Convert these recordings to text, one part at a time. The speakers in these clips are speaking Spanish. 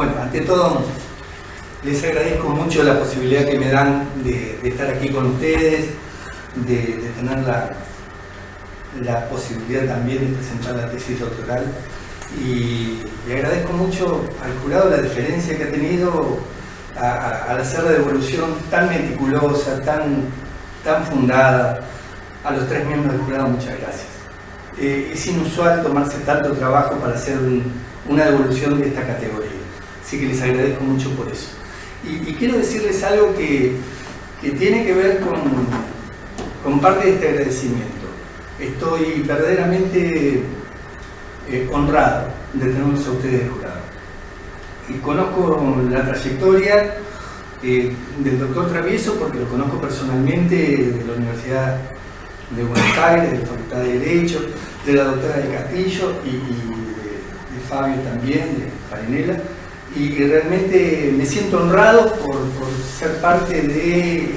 Bueno, ante todo, les agradezco mucho la posibilidad que me dan de estar aquí con ustedes, de tener la posibilidad también de presentar la tesis doctoral. Y le agradezco mucho al jurado la deferencia que ha tenido al hacer la devolución tan meticulosa, tan fundada. A los 3 miembros del jurado, muchas gracias. Es inusual tomarse tanto trabajo para hacer una devolución de esta categoría, así que les agradezco mucho por eso. Y quiero decirles algo que tiene que ver con parte de este agradecimiento. Estoy verdaderamente honrado de tenerlos a ustedes de jurado. Y conozco la trayectoria del doctor Travieso porque lo conozco personalmente de la Universidad de Buenos Aires, de la Facultad de Derecho, de la doctora del Castillo y de Fabio también, de Farinella, y realmente me siento honrado por ser parte de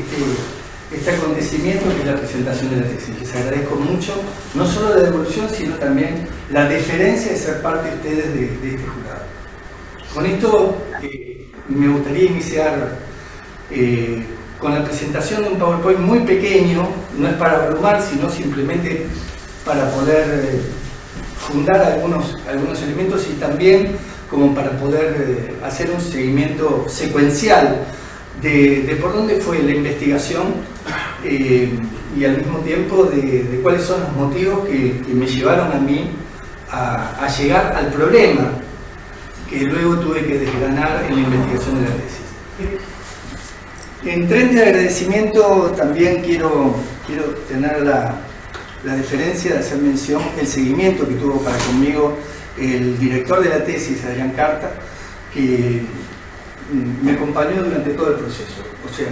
este acontecimiento que es la presentación de la tesis. Les agradezco mucho, no solo la devolución, sino también la deferencia de ser parte de ustedes de este jurado. Con esto me gustaría iniciar con la presentación de un PowerPoint muy pequeño, no es para abrumar, sino simplemente para poder fundar algunos elementos y también como para poder hacer un seguimiento secuencial de por dónde fue la investigación y al mismo tiempo de cuáles son los motivos que me llevaron a mí a llegar al problema que luego tuve que desgranar en la investigación de la tesis. En tren de agradecimiento también quiero tener la deferencia de hacer mención el seguimiento que tuvo para conmigo el director de la tesis, Adrián Carta, que me acompañó durante todo el proceso. O sea,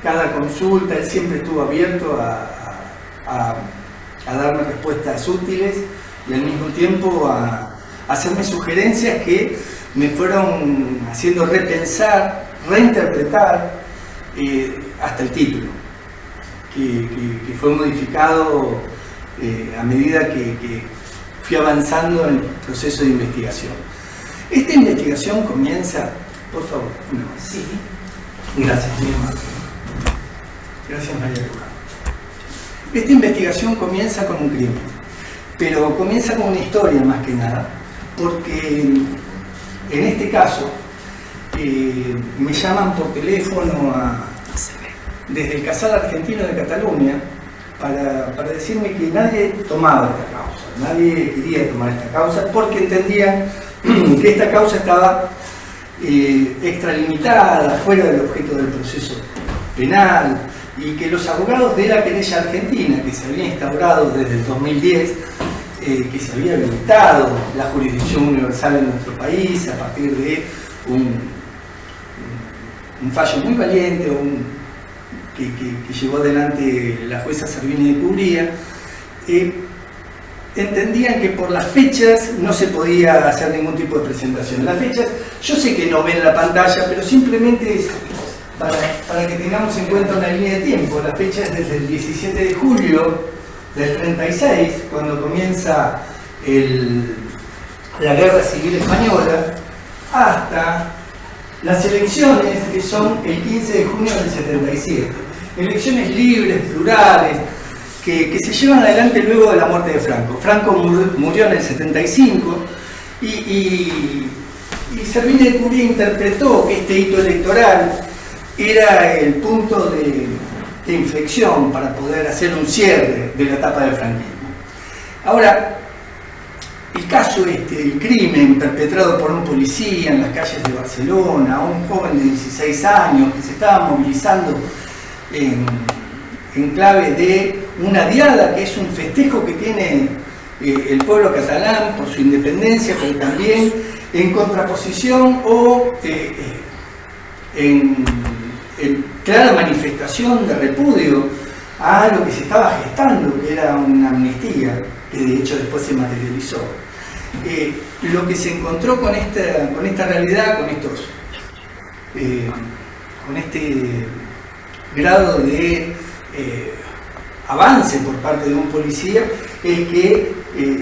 cada consulta, él siempre estuvo abierto a darme respuestas útiles y al mismo tiempo a hacerme sugerencias que me fueron haciendo repensar, reinterpretar hasta el título, que fue modificado a medida que fui avanzando en el proceso de investigación. Esta investigación comienza, por favor, no, sí, gracias, mi hermano. Gracias, María Luján. Esta investigación comienza con un crimen, pero comienza con una historia más que nada, porque en este caso me llaman por teléfono desde el Casal Argentino de Cataluña para decirme que nadie tomaba esta causa, nadie quería tomar esta causa porque entendían que esta causa estaba extralimitada, fuera del objeto del proceso penal, y que los abogados de la querella argentina, que se había instaurado desde el 2010, que se había habilitado la jurisdicción universal en nuestro país a partir de un fallo muy valiente, que llevó adelante la jueza Servini de Cubría, entendían que por las fechas no se podía hacer ningún tipo de presentación. Las fechas, yo sé que no ven la pantalla, pero simplemente es para que tengamos en cuenta una línea de tiempo. La fecha es desde el 17 de julio del 36, cuando comienza la Guerra Civil Española, hasta las elecciones, que son el 15 de junio del 77. Elecciones libres, plurales, que se llevan adelante luego de la muerte de Franco. Franco murió en el 75 y Servini de Cubría interpretó que este hito electoral era el punto de inflexión para poder hacer un cierre de la etapa del franquismo. Ahora, el caso el crimen perpetrado por un policía en las calles de Barcelona, un joven de 16 años que se estaba movilizando en clave de una diada, que es un festejo que tiene el pueblo catalán por su independencia, pero también en contraposición o en clara manifestación de repudio a lo que se estaba gestando, que era una amnistía, que de hecho después se materializó. Lo que se encontró con esta realidad, con este grado de avance por parte de un policía, es que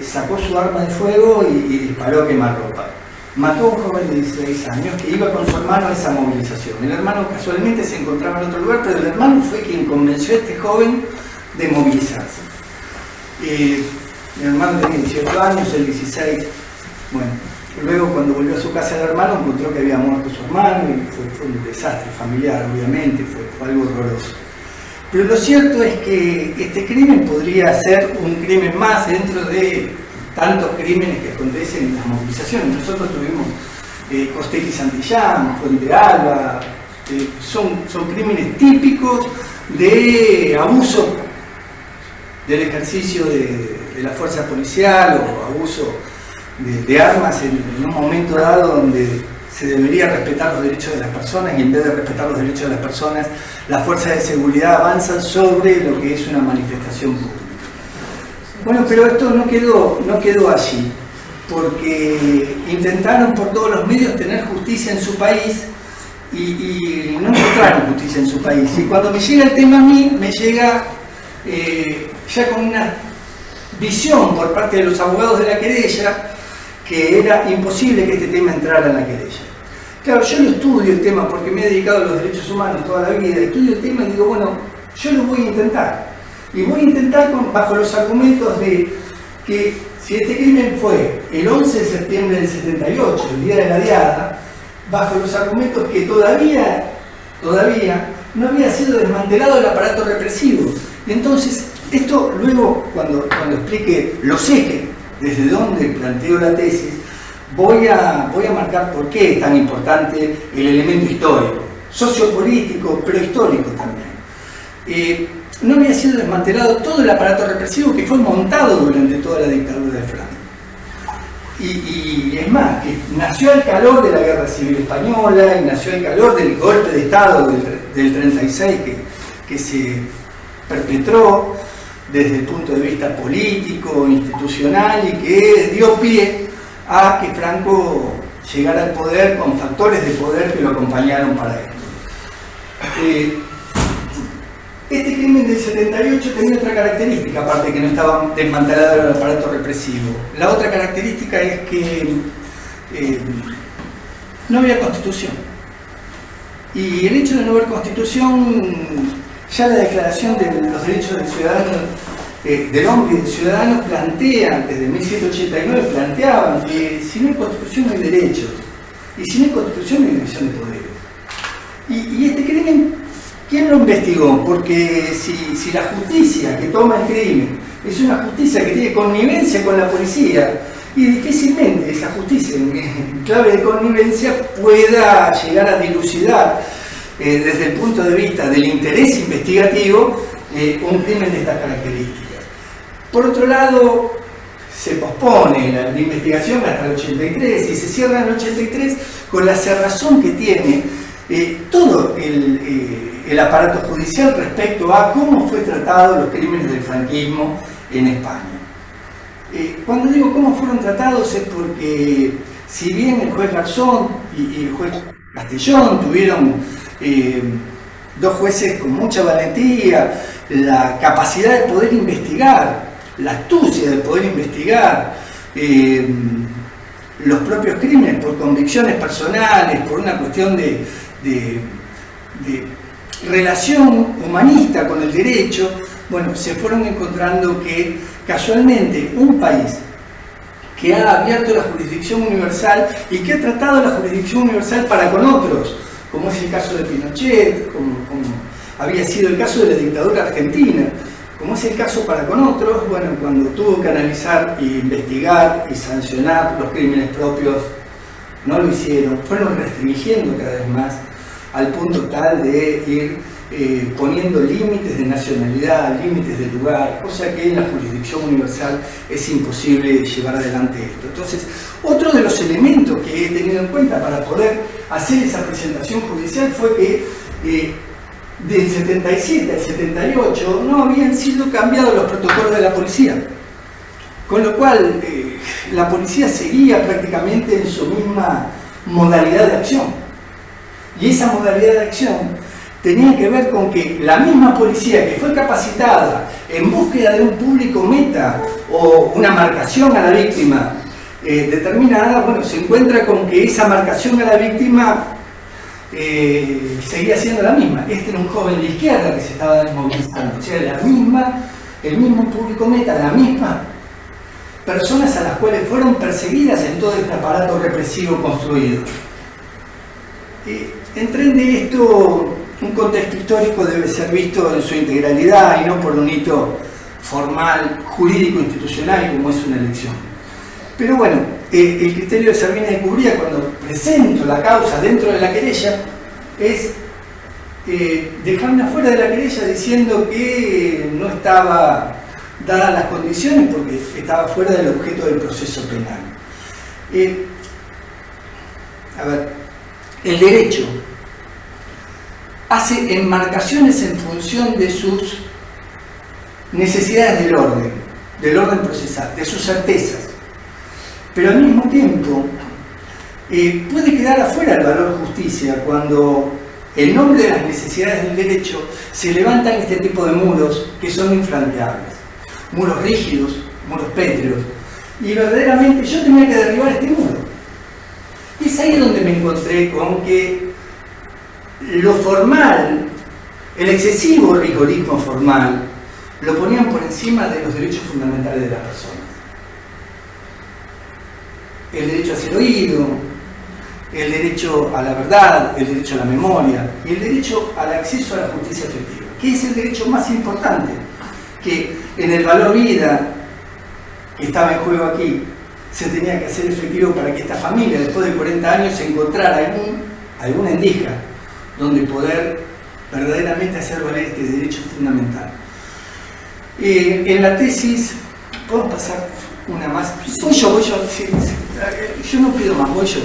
sacó su arma de fuego y disparó a quemarropa. mató a un joven de 16 años que iba con su hermano a esa movilización. El hermano casualmente se encontraba en otro lugar, pero el hermano fue quien convenció a este joven de movilizarse. Mi hermano tenía 18 años, el 16. Bueno, luego cuando volvió a su casa el hermano encontró que había muerto su hermano y fue un desastre familiar, obviamente, fue algo horroroso. Pero lo cierto es que este crimen podría ser un crimen más dentro de tantos crímenes que acontecen en las movilizaciones. Nosotros tuvimos Costelli Santillán, Fuente Alba, son crímenes típicos de abuso del ejercicio de la fuerza policial o abuso de armas en un momento dado donde se debería respetar los derechos de las personas y en vez de respetar los derechos de las personas, las fuerzas de seguridad avanzan sobre lo que es una manifestación pública. Bueno, pero esto no quedó allí, porque intentaron por todos los medios tener justicia en su país y no encontraron justicia en su país. Y cuando me llega el tema a mí, me llega ya con una visión por parte de los abogados de la querella que era imposible que este tema entrara en la querella. Claro, yo no estudio el tema porque me he dedicado a los derechos humanos toda la vida, estudio el tema y digo, bueno, yo lo voy a intentar. Y voy a intentar bajo los argumentos de que si este crimen fue el 11 de septiembre del 78, el día de la Diada, bajo los argumentos que todavía no había sido desmantelado el aparato represivo. Y entonces, esto luego, cuando explique los ejes desde donde planteo la tesis, voy a marcar por qué es tan importante el elemento histórico, sociopolítico, pero histórico también. No había sido desmantelado todo el aparato represivo que fue montado durante toda la dictadura de Franco. Y es más, que nació al calor de la Guerra Civil Española y nació al calor del golpe de Estado del 36 que se perpetró desde el punto de vista político, institucional y que dio pie a que Franco llegara al poder con factores de poder que lo acompañaron para esto. Este crimen del 78 tenía otra característica, aparte de que no estaba desmantelado el aparato represivo. La otra característica es que no había constitución. Y el hecho de no haber constitución, ya la Declaración de los Derechos del Ciudadano, del Hombre y del Ciudadano plantea, desde 1789 planteaban que si no hay constitución no hay derechos, y si no hay constitución no hay división de poderes. Y este crimen, ¿quién lo investigó? Porque si la justicia que toma el crimen es una justicia que tiene connivencia con la policía, y difícilmente esa justicia en clave de connivencia pueda llegar a dilucidar desde el punto de vista del interés investigativo un crimen de estas características. Por otro lado, se pospone la investigación hasta el 83 y se cierra en el 83 con la cerrazón que tiene todo el aparato judicial respecto a cómo fue tratado los crímenes del franquismo en España. Cuando digo cómo fueron tratados es porque si bien el juez Garzón y el juez Castellón tuvieron dos jueces con mucha valentía, la capacidad de poder investigar, la astucia de poder investigar los propios crímenes por convicciones personales, por una cuestión de relación humanista con el derecho, bueno, se fueron encontrando que casualmente un país que ha abierto la jurisdicción universal y que ha tratado la jurisdicción universal para con otros, como es el caso de Pinochet, como había sido el caso de la dictadura argentina, como es el caso para con otros, bueno, cuando tuvo que analizar e investigar y sancionar los crímenes propios, no lo hicieron, fueron restringiendo cada vez más, al punto tal de ir poniendo límites de nacionalidad, límites de lugar, cosa que en la jurisdicción universal es imposible llevar adelante esto. Entonces, otro de los elementos que he tenido en cuenta para poder hacer esa presentación judicial fue que del 77 al 78 no habían sido cambiados los protocolos de la policía, con lo cual la policía seguía prácticamente en su misma modalidad de acción, y esa modalidad de acción tenía que ver con que la misma policía que fue capacitada en búsqueda de un público meta o una marcación a la víctima determinada, bueno, se encuentra con que esa marcación a la víctima seguía siendo la misma. Este era un joven de izquierda que se estaba desmovilizando, o sea, el mismo público meta, las mismas personas a las cuales fueron perseguidas en todo este aparato represivo construido. Entrene esto, un contexto histórico debe ser visto en su integralidad y no por un hito formal, jurídico, institucional, como es una elección. Pero bueno, el criterio de Servini de Cubría, cuando presento la causa dentro de la querella, es dejarme afuera de la querella diciendo que no estaba dadas las condiciones porque estaba fuera del objeto del proceso penal. A ver, el derecho hace enmarcaciones en función de sus necesidades del orden procesal, de sus certezas. Pero al mismo tiempo puede quedar afuera el valor justicia cuando en nombre de las necesidades del derecho se levantan este tipo de muros que son infranqueables, muros rígidos, muros pétreos, y verdaderamente yo tenía que derribar este muro. Y es ahí donde me encontré con que lo formal, el excesivo rigorismo formal, lo ponían por encima de los derechos fundamentales de las personas. El derecho a ser oído, el derecho a la verdad, el derecho a la memoria y el derecho al acceso a la justicia efectiva, que es el derecho más importante, que en el valor vida que estaba en juego aquí se tenía que hacer efectivo para que esta familia después de 40 años se encontrara alguna endija donde poder verdaderamente hacer valer este derecho fundamental. En la tesis, ¿podemos pasar una más? Voy yo, sí, yo no pido más, voy yo.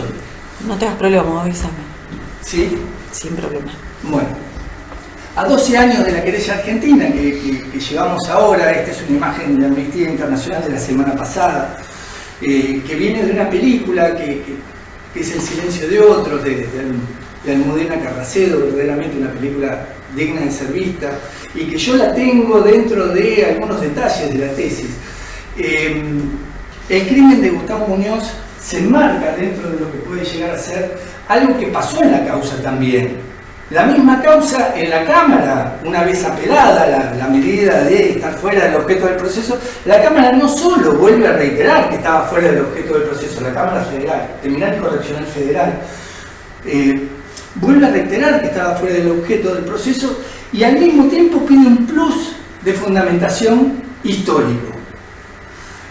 No tengas problema, avísame. ¿Sí? Sin problema. Bueno, a 12 años de la querella argentina que llevamos ahora, esta es una imagen de Amnistía Internacional de la semana pasada, que viene de una película que es El silencio de otros, de Almudena Carracedo, verdaderamente una película digna de ser vista, y que yo la tengo dentro de algunos detalles de la tesis. El crimen de Gustavo Muñoz se enmarca dentro de lo que puede llegar a ser algo que pasó en la causa también. La misma causa en la Cámara, una vez apelada la medida de estar fuera del objeto del proceso, la Cámara no solo vuelve a reiterar que estaba fuera del objeto del proceso, la Cámara Federal, Criminal y Correccional Federal, vuelve a reiterar que estaba fuera del objeto del proceso y al mismo tiempo pide un plus de fundamentación histórico.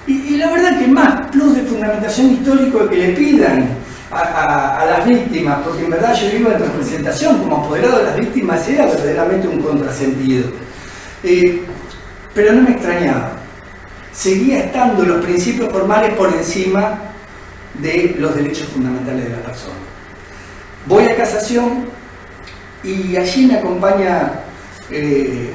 Y la verdad que más plus de fundamentación histórico que le pidan a las víctimas, porque en verdad yo iba en representación como apoderado de las víctimas, era verdaderamente un contrasentido. Pero no me extrañaba. Seguía estando los principios formales por encima de los derechos fundamentales de la persona. Voy a casación y allí me acompaña el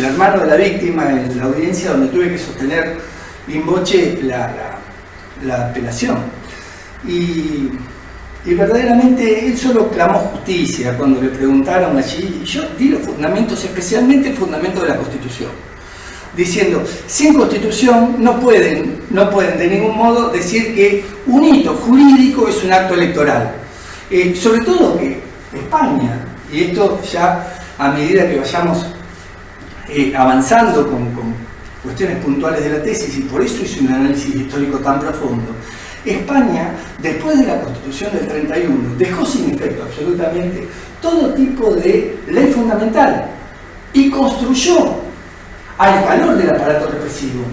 hermano de la víctima en la audiencia donde tuve que sostener in voce la apelación. Y verdaderamente él solo clamó justicia cuando le preguntaron allí, y yo di los fundamentos, especialmente el fundamento de la Constitución, diciendo, sin Constitución no pueden de ningún modo decir que un hito jurídico es un acto electoral. Sobre todo que España, y esto ya a medida que vayamos avanzando con cuestiones puntuales de la tesis, y por eso hice un análisis histórico tan profundo, España, después de la Constitución del 31, dejó sin efecto absolutamente todo tipo de ley fundamental y construyó, al calor del aparato represivo,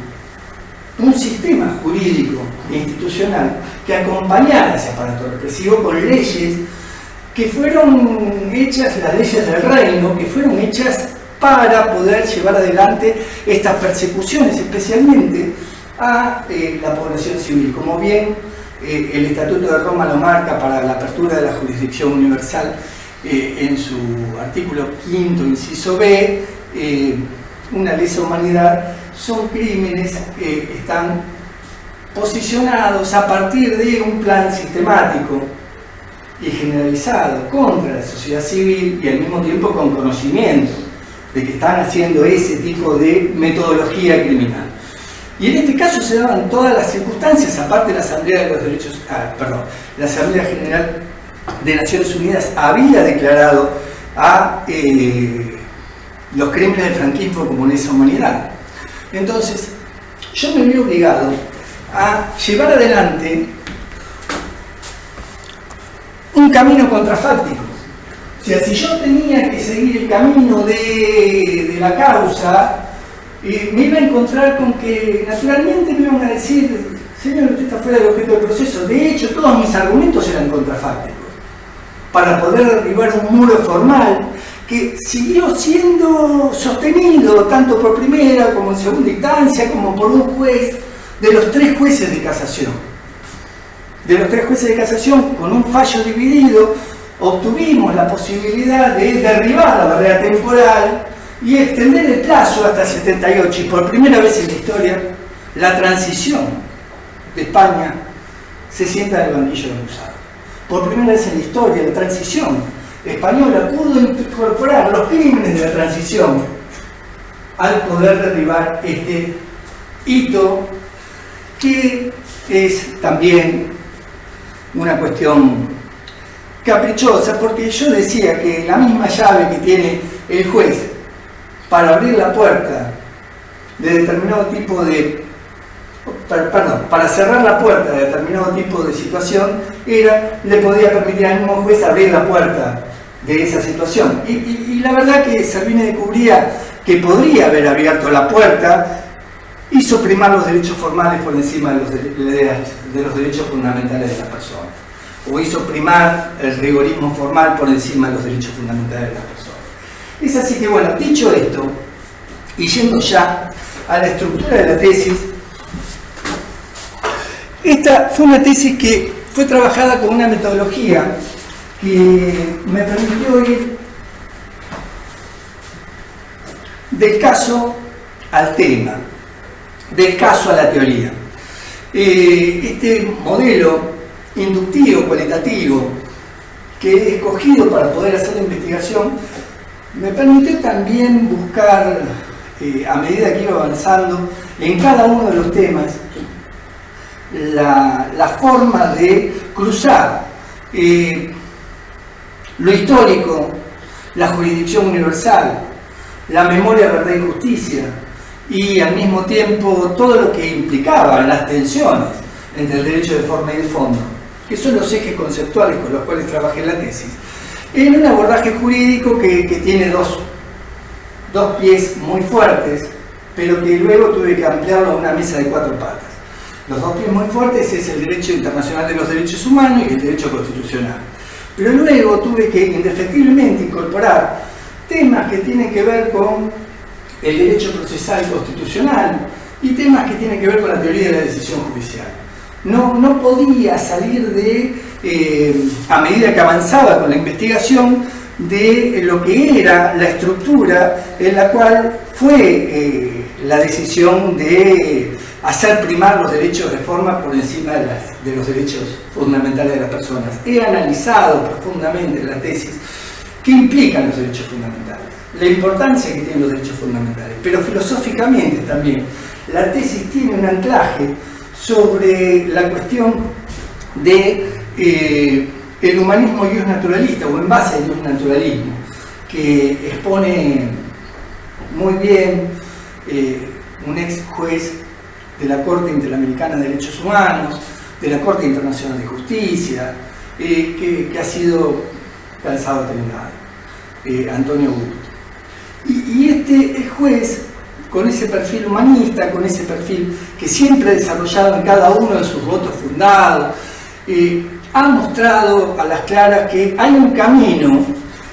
un sistema jurídico e institucional que acompañara a ese aparato represivo con leyes que fueron hechas, las leyes del reino, que fueron hechas para poder llevar adelante estas persecuciones, especialmente a la población civil. Como bien el Estatuto de Roma lo marca para la apertura de la jurisdicción universal en su artículo 5º, inciso B, una lesa humanidad son crímenes que están posicionados a partir de un plan sistemático y generalizado contra la sociedad civil y al mismo tiempo con conocimiento de que están haciendo ese tipo de metodología criminal. Y en este caso se daban todas las circunstancias, aparte la Asamblea de los Derechos, la Asamblea General de Naciones Unidas había declarado a los crímenes del franquismo como lesa humanidad. Entonces, yo me vi obligado a llevar adelante un camino contrafáctico. O sea, si yo tenía que seguir el camino de la causa, me iba a encontrar con que naturalmente me iban a decir: señor, usted está fuera del objeto del proceso. De hecho, todos mis argumentos eran contrafácticos, para poder derribar un muro formal que siguió siendo sostenido tanto por primera como en segunda instancia, como por un juez de los 3 jueces de casación. De los 3 jueces de casación, con un fallo dividido, obtuvimos la posibilidad de derribar la barrera temporal y extender el plazo hasta el 78, y por primera vez en la historia, la transición de España se sienta en el banquillo del acusado. Por primera vez en la historia, la transición española pudo incorporar los crímenes de la transición al poder derribar este hito, que es también una cuestión caprichosa, porque yo decía que la misma llave que tiene el juez para abrir la puerta de determinado tipo de... para cerrar la puerta de determinado tipo de situación, le podía permitir al mismo juez abrir la puerta de esa situación. Y la verdad que Salvini descubría que podría haber abierto la puerta, hizo primar los derechos formales por encima de los derechos fundamentales de las personas, o hizo primar el rigorismo formal por encima de los derechos fundamentales de las personas. Es así que, bueno, dicho esto, y yendo ya a la estructura de la tesis, esta fue una tesis que fue trabajada con una metodología que me permitió ir del caso al tema, del caso a la teoría. Este modelo inductivo, cualitativo, que he escogido para poder hacer la investigación, me permitió también buscar, a medida que iba avanzando en cada uno de los temas, la forma de cruzar lo histórico, la jurisdicción universal, la memoria, verdad y justicia, y al mismo tiempo todo lo que implicaba las tensiones entre el derecho de forma y de fondo, que son los ejes conceptuales con los cuales trabajé la tesis, en un abordaje jurídico que tiene dos pies muy fuertes, pero que luego tuve que ampliarlo a una mesa de 4 patas. Los 2 pies muy fuertes es el derecho internacional de los derechos humanos y el derecho constitucional. Pero luego tuve que indefectiblemente incorporar temas que tienen que ver con el derecho procesal constitucional y temas que tienen que ver con la teoría de la decisión judicial. No podía salir a medida que avanzaba con la investigación, de lo que era la estructura en la cual fue la decisión de hacer primar los derechos de forma por encima de los derechos fundamentales de las personas. He analizado profundamente en la tesis qué implican los derechos fundamentales, la importancia que tienen los derechos fundamentales, pero filosóficamente también la tesis tiene un anclaje sobre la cuestión de el humanismo ius naturalista, o en base al ius naturalismo, que expone muy bien un ex juez de la Corte Interamericana de Derechos Humanos, de la Corte Internacional de Justicia, que ha sido calzado terminado, Antonio Augusto. Y este juez, con ese perfil humanista, con ese perfil que siempre ha desarrollado en cada uno de sus votos fundados, ha mostrado a las claras que hay un camino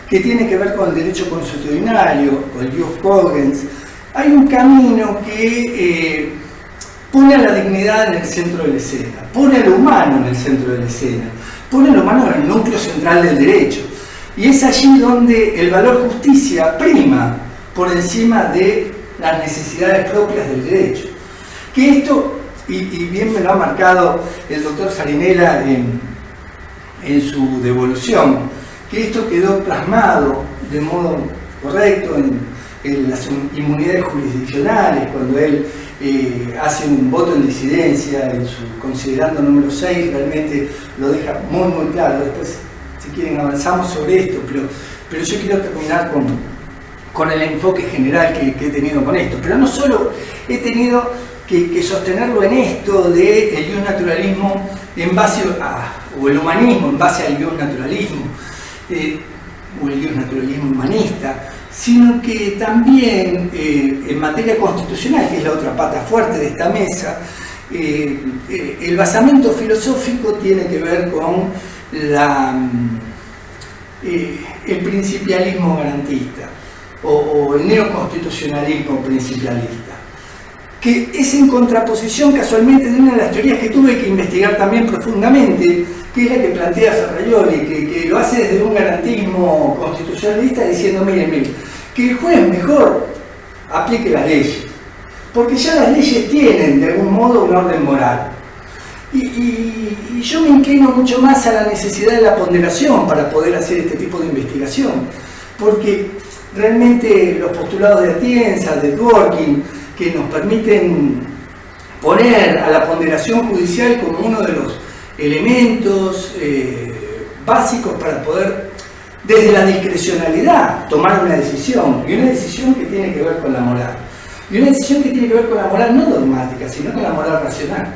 que tiene que ver con el derecho consuetudinario, con el jus cogens. Hay un camino que pone a la dignidad en el centro de la escena, pone a lo humano en el centro de la escena, pone a lo humano en el núcleo central del derecho. Y es allí donde el valor justicia prima por encima de las necesidades propias del derecho. Que esto, y bien me lo ha marcado el doctor Farinella en su devolución, que esto quedó plasmado de modo correcto en las inmunidades jurisdiccionales, cuando él hace un voto en disidencia en su considerando número 6, realmente lo deja muy muy claro. Después, si quieren, avanzamos sobre esto, pero yo quiero terminar con el enfoque general que he tenido con esto. Pero no solo he tenido que sostenerlo en esto de el bionaturalismo en base o el humanismo en base al bionaturalismo, o el bionaturalismo humanista, sino que también en materia constitucional, que es la otra pata fuerte de esta mesa, el basamento filosófico tiene que ver con el principialismo garantista o el neoconstitucionalismo principialista, que es en contraposición casualmente de una de las teorías que tuve que investigar también profundamente, que es la que plantea Ferraioli, que lo hace desde un garantismo constitucionalista diciendo, miren, que el juez mejor aplique las leyes, porque ya las leyes tienen de algún modo un orden moral. Y yo me inclino mucho más a la necesidad de la ponderación para poder hacer este tipo de investigación, porque realmente los postulados de Atienza, de Dworkin, que nos permiten poner a la ponderación judicial como uno de los elementos básicos para poder, desde la discrecionalidad, tomar una decisión, y una decisión que tiene que ver con la moral. Y una decisión que tiene que ver con la moral no dogmática, sino con la moral racional.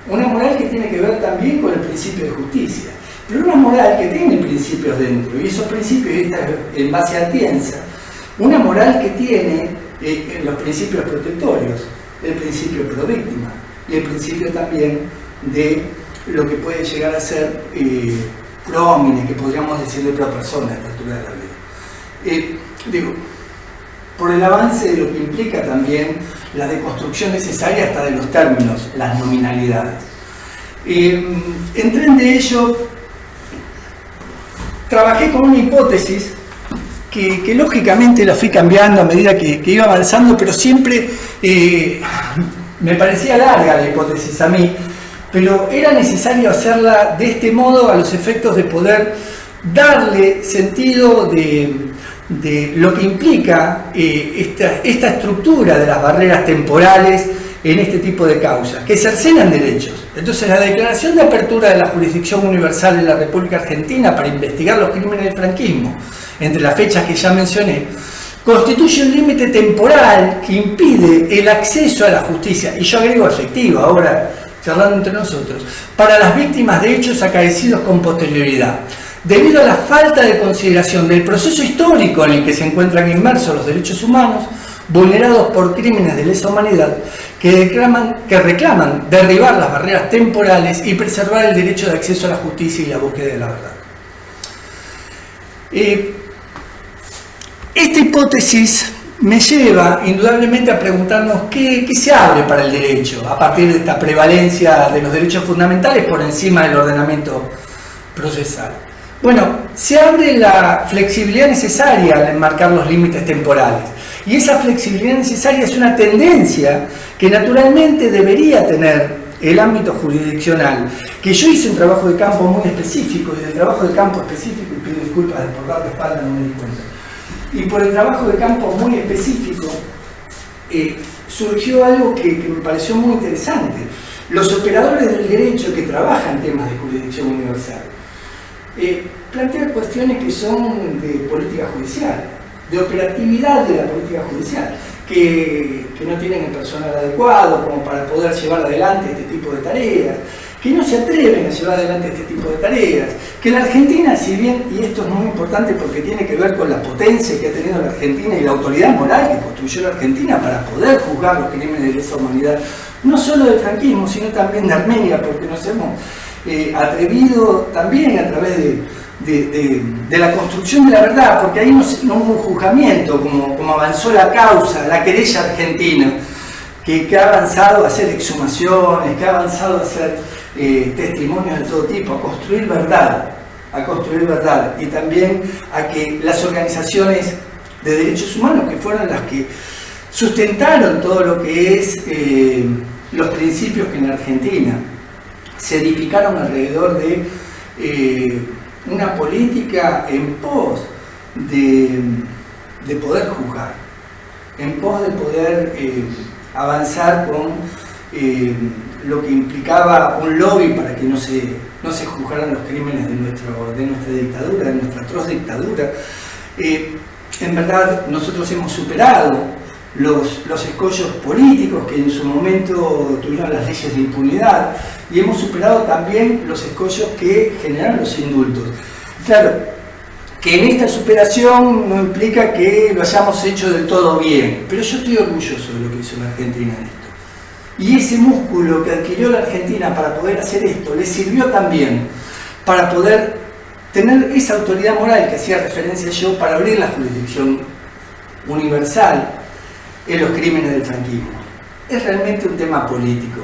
Una moral que tiene que ver también con el principio de justicia, pero una moral que tiene principios dentro, y esos principios en base a Atienza, una moral que tiene los principios protectorios, el principio pro víctima, y el principio también de lo que puede llegar a ser pro homine, que podríamos decirle pro persona a esta altura de la vida. Por el avance de lo que implica también la deconstrucción necesaria hasta de los términos, las nominalidades. Entré de ello, trabajé con una hipótesis que lógicamente la fui cambiando a medida que iba avanzando, pero siempre me parecía larga la hipótesis a mí, pero era necesario hacerla de este modo a los efectos de poder darle sentido de lo que implica esta estructura de las barreras temporales en este tipo de causas, que cercenan derechos. Entonces, la declaración de apertura de la jurisdicción universal en la República Argentina para investigar los crímenes del franquismo, entre las fechas que ya mencioné, constituye un límite temporal que impide el acceso a la justicia, y yo agrego efectivo ahora, charlando entre nosotros, para las víctimas de hechos acaecidos con posterioridad, debido a la falta de consideración del proceso histórico en el que se encuentran inmersos los derechos humanos, vulnerados por crímenes de lesa humanidad, que reclaman derribar las barreras temporales y preservar el derecho de acceso a la justicia y la búsqueda de la verdad. Esta hipótesis me lleva indudablemente a preguntarnos qué se abre para el derecho a partir de esta prevalencia de los derechos fundamentales por encima del ordenamiento procesal. Bueno, se abre la flexibilidad necesaria al enmarcar los límites temporales, y esa flexibilidad necesaria es una tendencia que naturalmente debería tener el ámbito jurisdiccional, que yo hice un trabajo de campo muy específico, y del trabajo de campo específico, y pido disculpas por dar la espalda, no me di cuenta, y por el trabajo de campo muy específico surgió algo que me pareció muy interesante. Los operadores del derecho que trabajan temas de jurisdicción universal plantean cuestiones que son de política judicial, de operatividad de la política judicial, que no tienen el personal adecuado como para poder llevar adelante este tipo de tareas, que no se atreven a llevar adelante este tipo de tareas, que la Argentina, si bien, y esto es muy importante porque tiene que ver con la potencia que ha tenido la Argentina y la autoridad moral que construyó la Argentina para poder juzgar los crímenes de lesa humanidad, no solo del franquismo, sino también de Armenia, porque nos hemos atrevido también a través de la construcción de la verdad, porque ahí no hubo un juzgamiento, como avanzó la causa, la querella argentina, que ha avanzado a hacer exhumaciones, que ha avanzado a hacer testimonios de todo tipo, a construir verdad, y también a que las organizaciones de derechos humanos, que fueron las que sustentaron todo lo que es los principios que en Argentina se edificaron alrededor de una política en pos de poder juzgar, en pos de poder avanzar con lo que implicaba un lobby para que no se juzgaran los crímenes de nuestra dictadura, de nuestra atroz dictadura. En verdad nosotros hemos superado los escollos políticos que en su momento tuvieron las leyes de impunidad, y hemos superado también los escollos que generaron los indultos. Claro, que en esta superación no implica que lo hayamos hecho del todo bien, pero yo estoy orgulloso de lo que hizo la Argentina en esto. Y ese músculo que adquirió la Argentina para poder hacer esto le sirvió también para poder tener esa autoridad moral que hacía referencia yo, para abrir la jurisdicción universal en los crímenes del franquismo. Es realmente un tema político.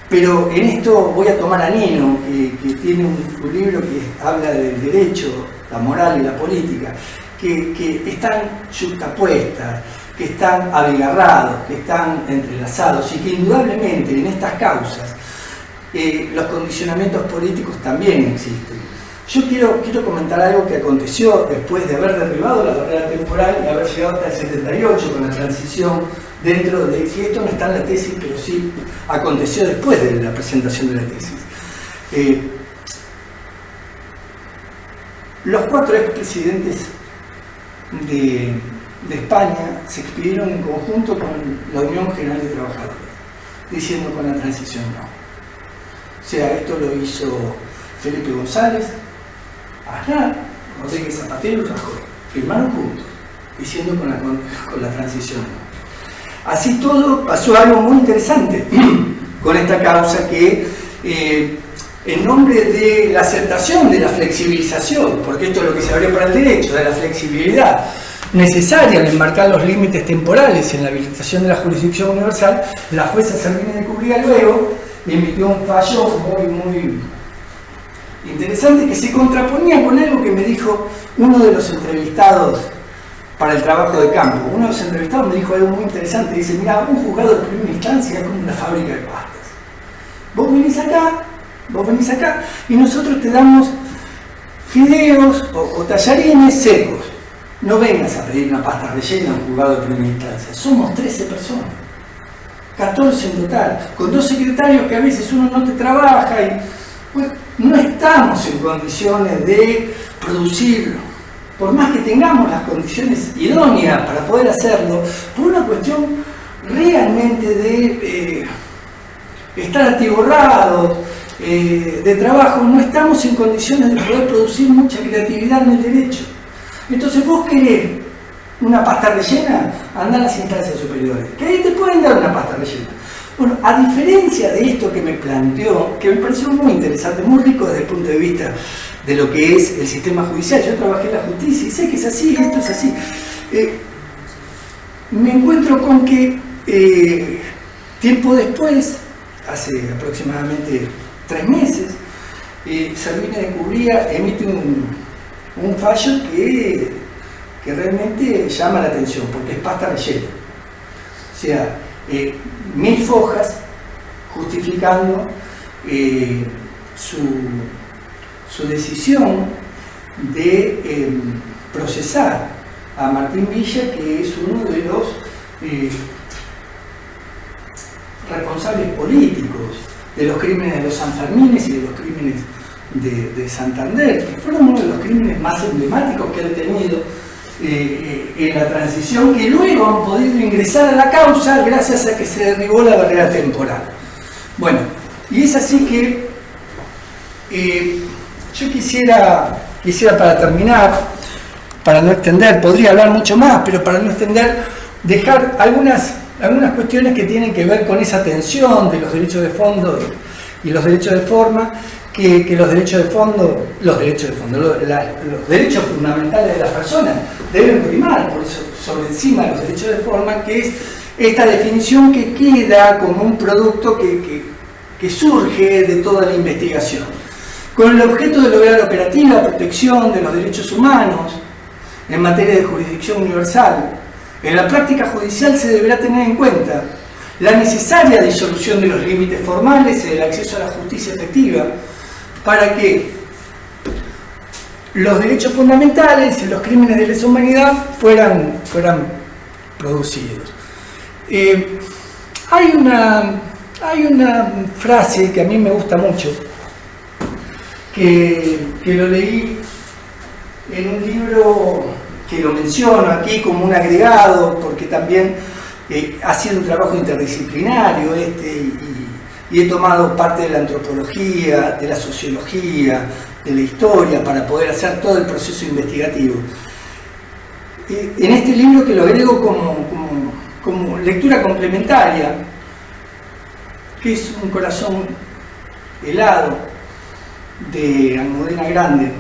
Pero en esto voy a tomar a Nino, que tiene un libro que habla del derecho, la moral y la política, que están juxtapuestas, que están abigarrados, que están entrelazados, y que indudablemente en estas causas los condicionamientos políticos también existen. Yo quiero comentar algo que aconteció después de haber derribado la barrera temporal y haber llegado hasta el 78 con la transición dentro de... Si esto no está en la tesis, pero sí aconteció después de la presentación de la tesis. Los 4 expresidentes de España se expidieron en conjunto con la Unión General de Trabajadores, diciendo con la transición no. O sea, esto lo hizo Felipe González, Aznar, Rodríguez Zapatero y Rajoy. Firmaron juntos, diciendo con la transición no. Así todo, pasó algo muy interesante con esta causa que, en nombre de la aceptación de la flexibilización, porque esto es lo que se abrió para el derecho, de la flexibilidad necesaria al enmarcar los límites temporales en la habilitación de la jurisdicción universal, la jueza Servini de Cubría luego emitió un fallo muy interesante que se contraponía con algo que me dijo uno de los entrevistados para el trabajo de campo. Uno de los entrevistados me dijo algo muy interesante. Dice: mira, un juzgado de primera instancia es como una fábrica de pastas. Vos venís acá y nosotros te damos fideos o tallarines secos. No vengas a pedir una pasta rellena a un juzgado de primera instancia. Somos 13 personas, 14 en total, con 2 secretarios que a veces uno no te trabaja y pues, no estamos en condiciones de producir, por más que tengamos las condiciones idóneas para poder hacerlo, por una cuestión realmente de estar atiborrados de trabajo, no estamos en condiciones de poder producir mucha creatividad en el derecho. Entonces vos querés una pasta rellena, andá a las instancias superiores, que ahí te pueden dar una pasta rellena. Bueno, a diferencia de esto que me planteó, que me pareció muy interesante, muy rico desde el punto de vista de lo que es el sistema judicial, yo trabajé en la justicia y sé que es así, esto es así, me encuentro con que tiempo después, hace aproximadamente 3 meses, Servini de Cubría emite un fallo que realmente llama la atención, porque es pasta rellena. O sea, 1000 fojas justificando su decisión de procesar a Martín Villa, que es uno de los responsables políticos de los crímenes de los Sanfermines y de los crímenes de Santander, que fueron uno de los crímenes más emblemáticos que han tenido en la transición, que luego han podido ingresar a la causa gracias a que se derribó la barrera temporal. Bueno, y es así que yo quisiera para terminar, para no extender, podría hablar mucho más, pero para no extender, dejar algunas cuestiones que tienen que ver con esa tensión de los derechos de fondo y los derechos de forma, que los derechos fundamentales de las personas deben primar, por eso sobre encima de los derechos de forma, que es esta definición que queda como un producto que surge de toda la investigación, con el objeto de lograr operativa protección de los derechos humanos en materia de jurisdicción universal. En la práctica judicial se deberá tener en cuenta la necesaria disolución de los límites formales y del acceso a la justicia efectiva para que los derechos fundamentales y los crímenes de lesa humanidad fueran producidos. Hay una frase que a mí me gusta mucho, que lo leí en un libro que lo menciono aquí como un agregado, porque también ha sido un trabajo interdisciplinario y he tomado parte de la antropología, de la sociología, de la historia, para poder hacer todo el proceso investigativo. En este libro, que lo agrego como lectura complementaria, que es Un corazón helado, de Almudena Grandes,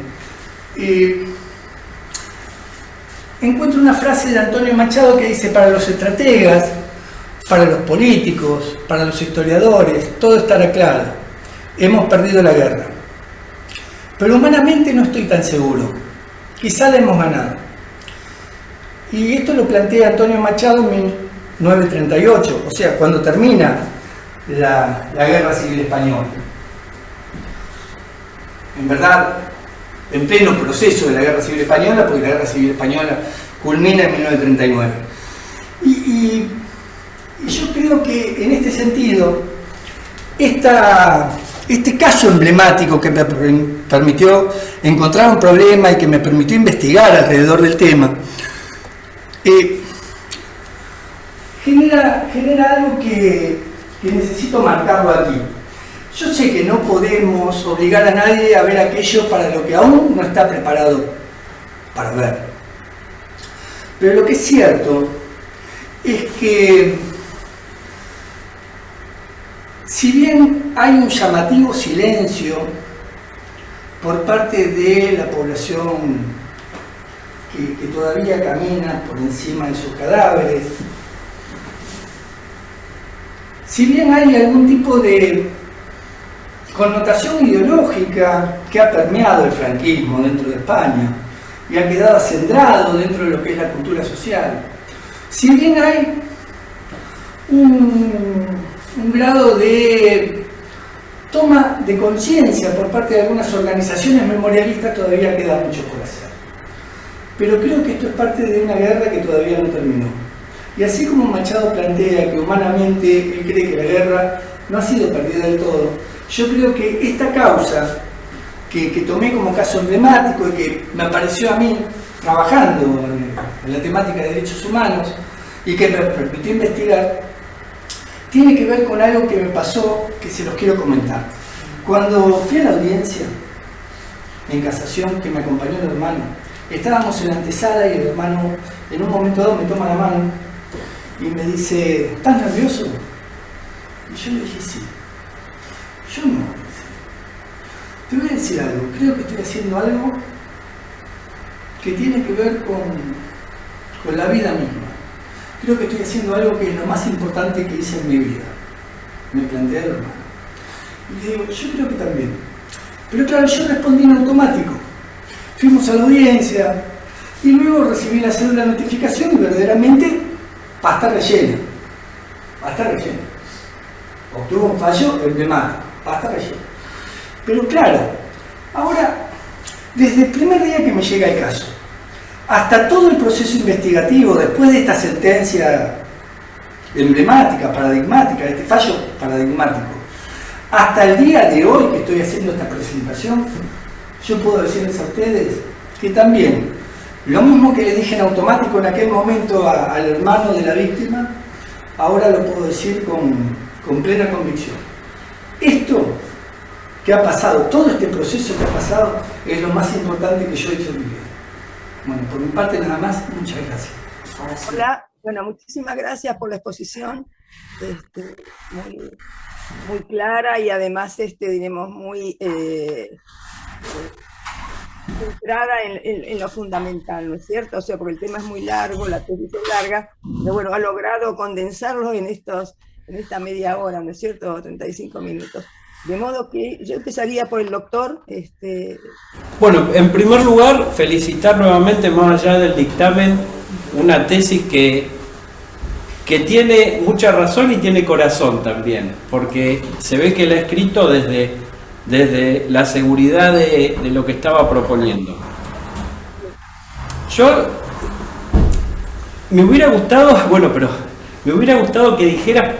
encuentro una frase de Antonio Machado que dice: para los estrategas, para los políticos, para los historiadores, todo estará claro. Hemos perdido la guerra. Pero humanamente no estoy tan seguro. Quizá la hemos ganado. Y esto lo plantea Antonio Machado en 1938, o sea, cuando termina la Guerra Civil Española. En verdad, en pleno proceso de la Guerra Civil Española, porque la Guerra Civil Española culmina en 1939. Y yo creo que en este sentido, este caso emblemático que me permitió encontrar un problema y que me permitió investigar alrededor del tema, genera algo que necesito marcarlo aquí. Yo sé que no podemos obligar a nadie a ver aquello para lo que aún no está preparado para ver. Pero lo que es cierto es que, si bien hay un llamativo silencio por parte de la población que todavía camina por encima de sus cadáveres, si bien hay algún tipo de connotación ideológica que ha permeado el franquismo dentro de España y ha quedado acendrado dentro de lo que es la cultura social, si bien hay un grado de toma de conciencia por parte de algunas organizaciones memorialistas, todavía queda mucho por hacer. Pero creo que esto es parte de una guerra que todavía no terminó. Y así como Machado plantea que humanamente él cree que la guerra no ha sido perdida del todo, yo creo que esta causa que tomé como caso emblemático y que me apareció a mí trabajando en la temática de derechos humanos y que me permitió investigar, tiene que ver con algo que me pasó, que se los quiero comentar. Cuando fui a la audiencia en casación, que me acompañó el hermano, estábamos en la antesala y el hermano en un momento dado me toma la mano y me dice: ¿estás nervioso? Y yo le dije: sí. Yo no. Te voy a decir algo, creo que estoy haciendo algo que tiene que ver con la vida misma. Creo que estoy haciendo algo que es lo más importante que hice en mi vida. Me plantea el hermano. Y le digo: yo creo que también. Pero claro, yo respondí en automático. Fuimos a la audiencia y luego recibí la cédula de notificación y verdaderamente va a estar rellena. Va a estar rellena. Obtuvo un fallo emblemático. Va a estar rellena. Pero claro, ahora, desde el primer día que me llega el caso, hasta todo el proceso investigativo, después de esta sentencia emblemática, paradigmática, este fallo paradigmático, hasta el día de hoy que estoy haciendo esta presentación, yo puedo decirles a ustedes que también, lo mismo que le dije en automático en aquel momento al hermano de la víctima, ahora lo puedo decir con plena convicción. Esto que ha pasado, todo este proceso que ha pasado, es lo más importante que yo he hecho en mi vida. Bueno, por mi parte nada más, muchas gracias. Hola, bueno, muchísimas gracias por la exposición, muy clara y además, diremos, muy centrada en lo fundamental, ¿no es cierto? O sea, porque el tema es muy largo, la tesis es larga, pero bueno, ha logrado condensarlo en esta media hora, ¿no es cierto? 35 minutos. De modo que yo empezaría por el doctor. Bueno, en primer lugar, felicitar nuevamente, más allá del dictamen, una tesis que tiene mucha razón y tiene corazón también, porque se ve que la ha escrito desde la seguridad de lo que estaba proponiendo. Me hubiera gustado que dijera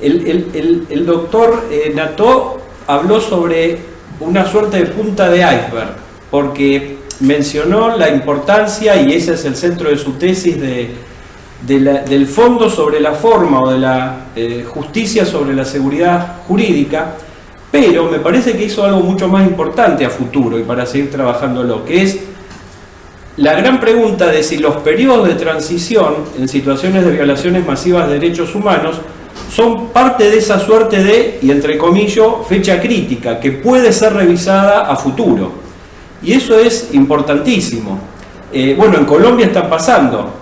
El doctor Nató habló sobre una suerte de punta de iceberg, porque mencionó la importancia, y ese es el centro de su tesis, del fondo sobre la forma, o de la justicia sobre la seguridad jurídica, pero me parece que hizo algo mucho más importante a futuro y para seguir trabajándolo, que es la gran pregunta de si los periodos de transición en situaciones de violaciones masivas de derechos humanos son parte de esa suerte de, y entre comillas, fecha crítica, que puede ser revisada a futuro. Y eso es importantísimo. Bueno, en Colombia está pasando.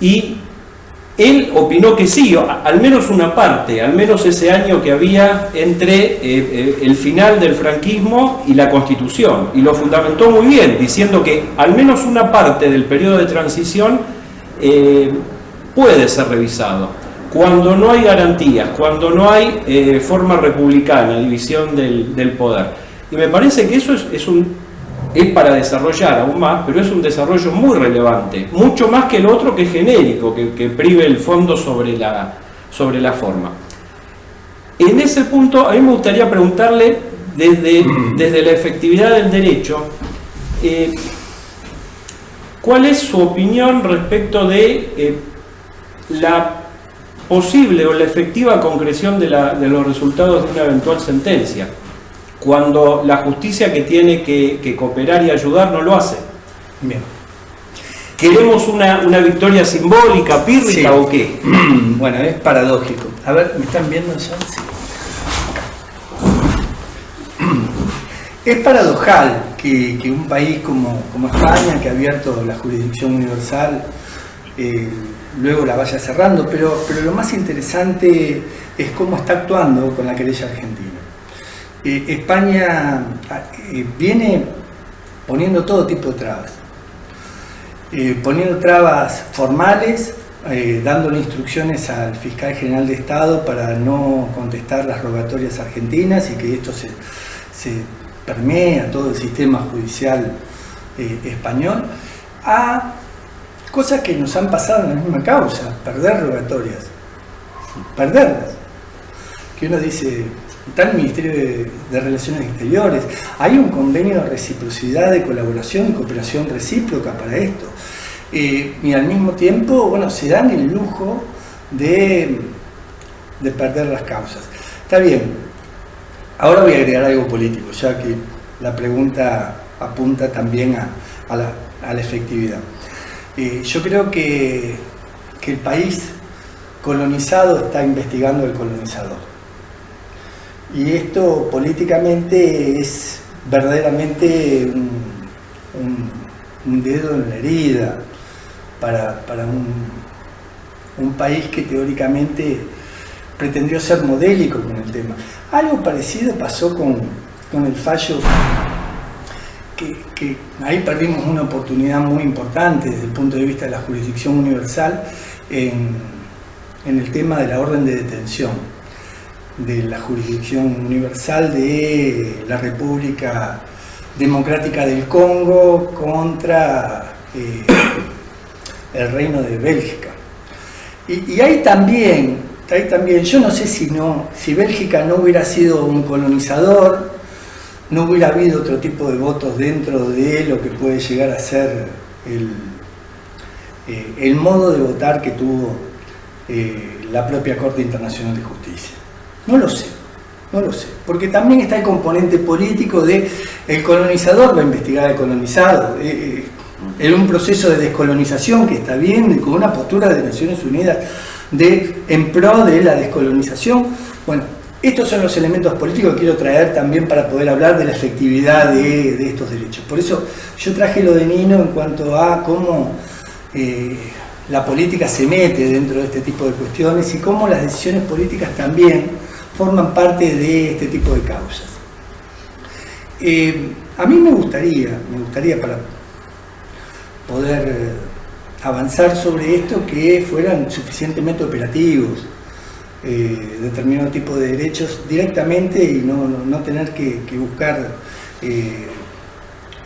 Y él opinó que sí, al menos una parte, al menos ese año que había entre el final del franquismo y la Constitución. Y lo fundamentó muy bien, diciendo que al menos una parte del periodo de transición puede ser revisado. Cuando no hay garantías, cuando no hay forma republicana, división del poder. Y me parece que eso es para desarrollar aún más, pero es un desarrollo muy relevante, mucho más que el otro, que es genérico, que prive el fondo sobre la forma. En ese punto, a mí me gustaría preguntarle, desde la efectividad del derecho, ¿cuál es su opinión respecto de la posible o la efectiva concreción de los resultados de una eventual sentencia, cuando la justicia que tiene que cooperar y ayudar no lo hace? Bien. ¿Queremos una victoria simbólica, pírrica, Sí. o qué? Bueno, es paradójico. A ver, ¿me están viendo ya? Sí. Es paradojal que un país como España, que ha abierto la jurisdicción universal, luego la vaya cerrando, pero lo más interesante es cómo está actuando con la querella argentina. España viene poniendo todo tipo de trabas, poniendo trabas formales, dándole instrucciones al fiscal general de Estado para no contestar las rogatorias argentinas y que esto se permee a todo el sistema judicial español, a cosas que nos han pasado en la misma causa, perder rogatorias, perderlas. Que uno dice, está el Ministerio de Relaciones Exteriores, hay un convenio de reciprocidad, de colaboración y cooperación recíproca para esto. Y al mismo tiempo, bueno, se dan el lujo de perder las causas. Está bien, ahora voy a agregar algo político, ya que la pregunta apunta también a la efectividad. Yo creo que el país colonizado está investigando al colonizador. Y esto políticamente es verdaderamente un dedo en la herida para un país que teóricamente pretendió ser modélico con el tema. Algo parecido pasó con el fallo que ahí perdimos una oportunidad muy importante desde el punto de vista de la jurisdicción universal en el tema de la orden de detención, de la jurisdicción universal de la República Democrática del Congo contra el Reino de Bélgica. Y ahí también, yo no sé si Bélgica no hubiera sido un colonizador, no hubiera habido otro tipo de votos dentro de lo que puede llegar a ser el modo de votar que tuvo la propia Corte Internacional de Justicia. No lo sé, porque también está el componente político de el colonizador va a investigar al colonizado. Era un proceso de descolonización que está bien, con una postura de Naciones Unidas en pro de la descolonización. Bueno, estos son los elementos políticos que quiero traer también para poder hablar de la efectividad de estos derechos. Por eso yo traje lo de Nino en cuanto a cómo la política se mete dentro de este tipo de cuestiones y cómo las decisiones políticas también forman parte de este tipo de causas. A mí me gustaría para poder avanzar sobre esto, que fueran suficientemente operativos determinado tipo de derechos directamente y no tener que buscar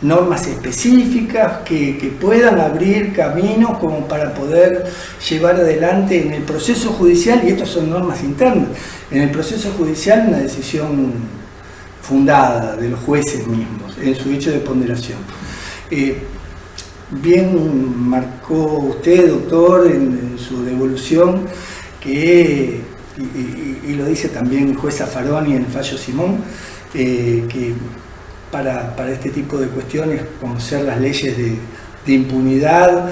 normas específicas que puedan abrir caminos como para poder llevar adelante en el proceso judicial, y estas son normas internas, en el proceso judicial una decisión fundada de los jueces mismos en su hecho de ponderación. Bien marcó usted, doctor, en su devolución, que, y lo dice también el juez Zaffaroni en el fallo Simón, que para este tipo de cuestiones, como ser las leyes de impunidad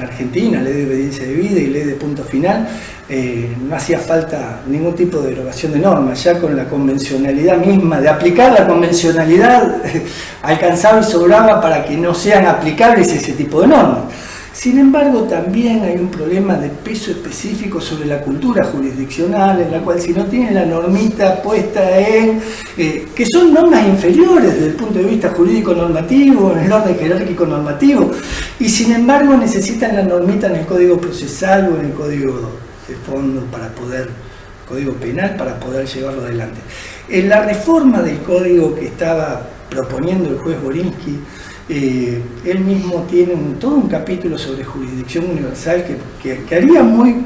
argentina, ley de obediencia debida y ley de punto final, no hacía falta ningún tipo de derogación de normas, ya con la convencionalidad misma, de aplicar la convencionalidad, alcanzaba y sobraba para que no sean aplicables ese tipo de normas. Sin embargo, también hay un problema de peso específico sobre la cultura jurisdiccional, en la cual si no tienen la normita puesta en... que son normas inferiores desde el punto de vista jurídico-normativo, en el orden jerárquico-normativo, y sin embargo necesitan la normita en el Código Procesal o en el Código de Fondo Código Penal, para poder llevarlo adelante. En la reforma del Código que estaba proponiendo el juez Borinsky, él mismo tiene todo un capítulo sobre jurisdicción universal que haría muy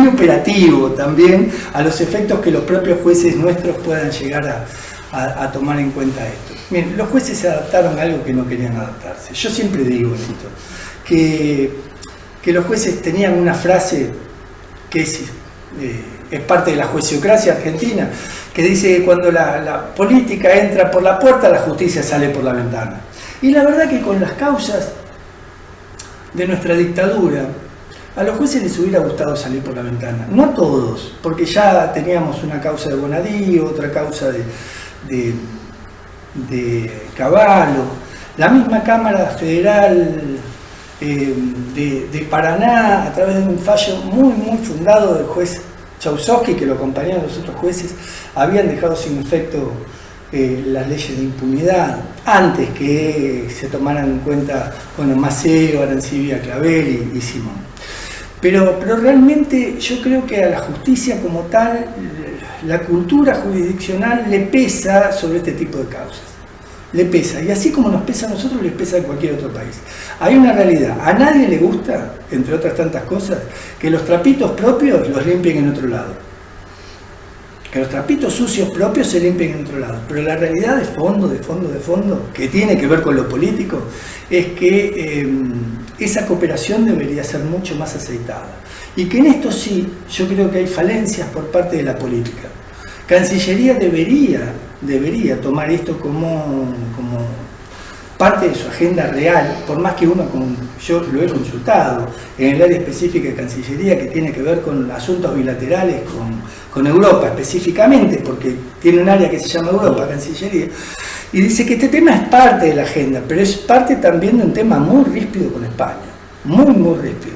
operativo también a los efectos que los propios jueces nuestros puedan llegar a tomar en cuenta esto. Bien, los jueces se adaptaron a algo que no querían adaptarse. Yo siempre digo esto, que los jueces tenían una frase que es parte de la juiciocracia argentina, que dice que cuando la política entra por la puerta, la justicia sale por la ventana. Y la verdad que con las causas de nuestra dictadura, a los jueces les hubiera gustado salir por la ventana. No a todos, porque ya teníamos una causa de Bonadío, otra causa de Cavallo, la misma Cámara Federal de Paraná, a través de un fallo muy fundado del juez Chausovsky, que lo acompañaron los otros jueces, habían dejado sin efecto las leyes de impunidad, antes que se tomaran en cuenta, Maceo, Arancibia, Clavel y Simón. Pero realmente yo creo que a la justicia como tal, la cultura jurisdiccional le pesa sobre este tipo de causas. Le pesa, y así como nos pesa a nosotros, les pesa a cualquier otro país. Hay una realidad, a nadie le gusta, entre otras tantas cosas, que los trapitos propios los limpien en otro lado. Que los trapitos sucios propios se limpien en otro lado. Pero la realidad de fondo, que tiene que ver con lo político, es que esa cooperación debería ser mucho más aceitada. Y que en esto sí, yo creo que hay falencias por parte de la política. Cancillería debería tomar esto como parte de su agenda real, por más que yo lo he consultado en el área específica de Cancillería, que tiene que ver con asuntos bilaterales con Europa específicamente, porque tiene un área que se llama Europa, Cancillería, y dice que este tema es parte de la agenda, pero es parte también de un tema muy ríspido con España, muy ríspido.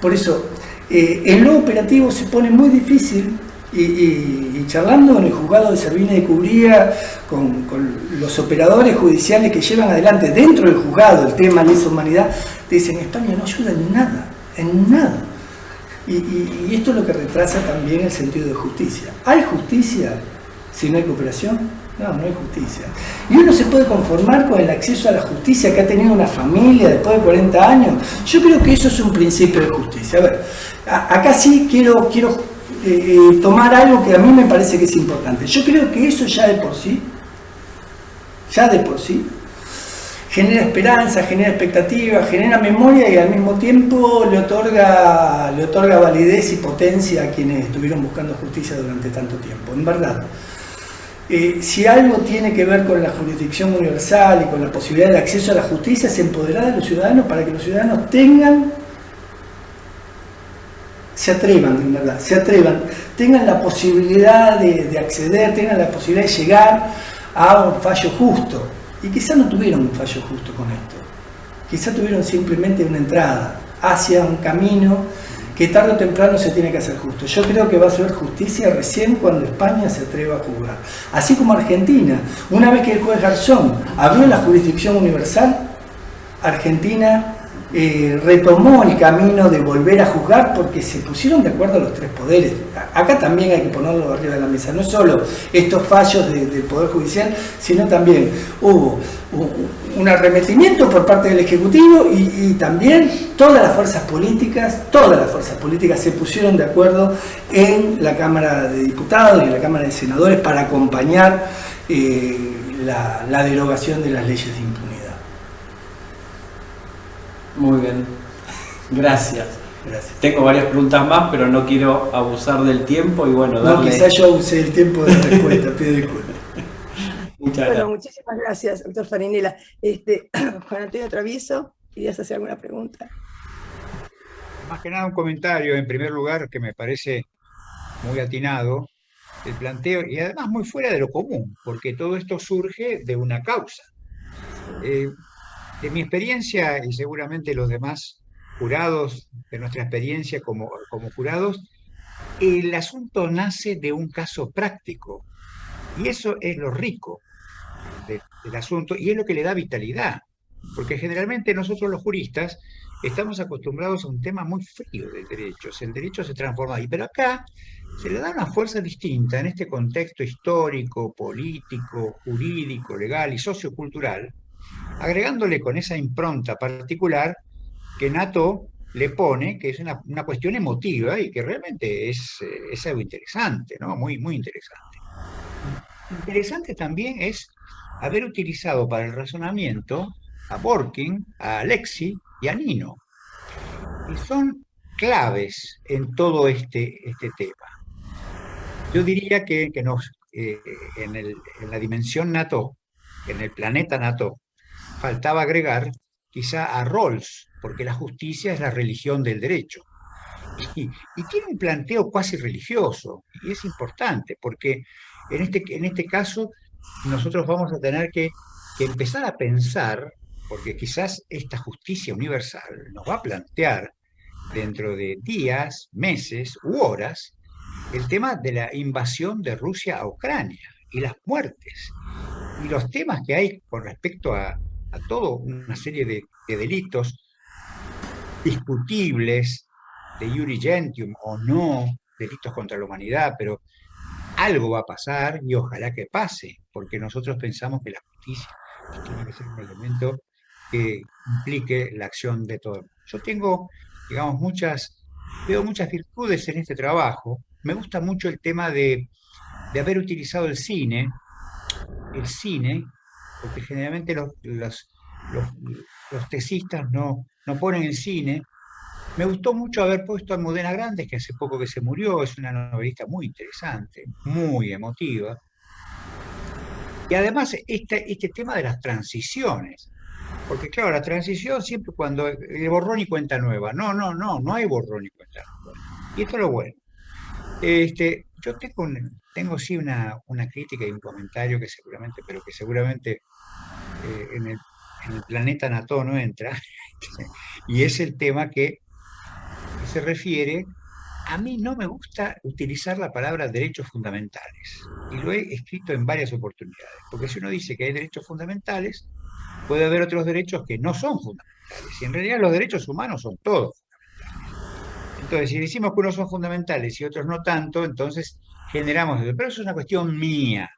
Por eso, en lo operativo se pone muy difícil. Y charlando en el juzgado de Servini de Cubría con los operadores judiciales que llevan adelante dentro del juzgado el tema de lesa humanidad, te dicen: España no ayuda en nada. Y esto es lo que retrasa también el sentido de justicia. ¿Hay justicia si no hay cooperación? No hay justicia. Y uno se puede conformar con el acceso a la justicia que ha tenido una familia después de 40 años. Yo creo que eso es un principio de justicia. A ver, acá sí quiero tomar algo que a mí me parece que es importante. Yo creo que eso ya de por sí, genera esperanza, genera expectativa, genera memoria y al mismo tiempo le otorga validez y potencia a quienes estuvieron buscando justicia durante tanto tiempo. En verdad, si algo tiene que ver con la jurisdicción universal y con la posibilidad del acceso a la justicia, es empoderar a los ciudadanos para que los ciudadanos se atrevan, tengan la posibilidad de acceder, tengan la posibilidad de llegar a un fallo justo. Y quizá no tuvieron un fallo justo con esto, quizá tuvieron simplemente una entrada hacia un camino que tarde o temprano se tiene que hacer justo. Yo creo que va a ser justicia recién cuando España se atreva a juzgar. Así como Argentina, una vez que el juez Garzón abrió la jurisdicción universal, Argentina retomó el camino de volver a juzgar porque se pusieron de acuerdo los tres poderes. Acá también hay que ponerlo arriba de la mesa, no solo estos fallos del Poder Judicial, sino también hubo un arremetimiento por parte del Ejecutivo y también todas las fuerzas políticas se pusieron de acuerdo en la Cámara de Diputados y en la Cámara de Senadores para acompañar la derogación de las leyes de impunidad. Muy bien, gracias. Gracias. Tengo varias preguntas más, pero no quiero abusar del tiempo y bueno, No, darle... quizás yo usé el tiempo de respuesta, pido disculpas. Muchas Bueno, gracias. muchísimas gracias, doctor Farinella. Juan Antonio Travieso, ¿querías hacer alguna pregunta? Más que nada un comentario, en primer lugar, que me parece muy atinado, el planteo, y además muy fuera de lo común, porque todo esto surge de una causa. De mi experiencia, y seguramente los demás jurados, de nuestra experiencia como jurados, el asunto nace de un caso práctico, y eso es lo rico del asunto, y es lo que le da vitalidad, porque generalmente nosotros los juristas estamos acostumbrados a un tema muy frío del derecho, el derecho se transforma ahí, pero acá se le da una fuerza distinta en este contexto histórico, político, jurídico, legal y sociocultural, agregándole con esa impronta particular que Nato le pone, que es una cuestión emotiva y que realmente es algo interesante, ¿no? Muy, muy interesante. Interesante también es haber utilizado para el razonamiento a Borkin, a Alexi y a Nino, y son claves en todo este tema. Yo diría que en la dimensión Nato, en el planeta Nato, faltaba agregar quizá a Rawls, porque la justicia es la religión del derecho. Y tiene un planteo cuasi religioso, y es importante, porque en este caso nosotros vamos a tener que empezar a pensar, porque quizás esta justicia universal nos va a plantear dentro de días, meses u horas, el tema de la invasión de Rusia a Ucrania y las muertes, y los temas que hay con respecto a toda una serie de delitos discutibles, de iure gentium o no, delitos contra la humanidad, pero algo va a pasar y ojalá que pase, porque nosotros pensamos que la justicia tiene que ser un elemento que implique la acción de todo el mundo. Yo tengo, digamos, veo muchas virtudes en este trabajo. Me gusta mucho el tema de haber utilizado el cine, porque generalmente los tesistas no ponen el cine. Me gustó mucho haber puesto a Almudena Grandes, que hace poco que se murió, es una novelista muy interesante, muy emotiva. Y además este tema de las transiciones, porque claro, la transición siempre cuando el borrón y cuenta nueva, no hay borrón y cuenta nueva. Y esto es lo bueno. Yo tengo sí una crítica y un comentario que seguramente en el planeta Nato no entra, y es el tema que se refiere, a mí no me gusta utilizar la palabra derechos fundamentales, y lo he escrito en varias oportunidades, porque si uno dice que hay derechos fundamentales, puede haber otros derechos que no son fundamentales, y en realidad los derechos humanos son todos fundamentales. Entonces, si decimos que unos son fundamentales y otros no tanto, entonces generamos eso, pero eso es una cuestión mía,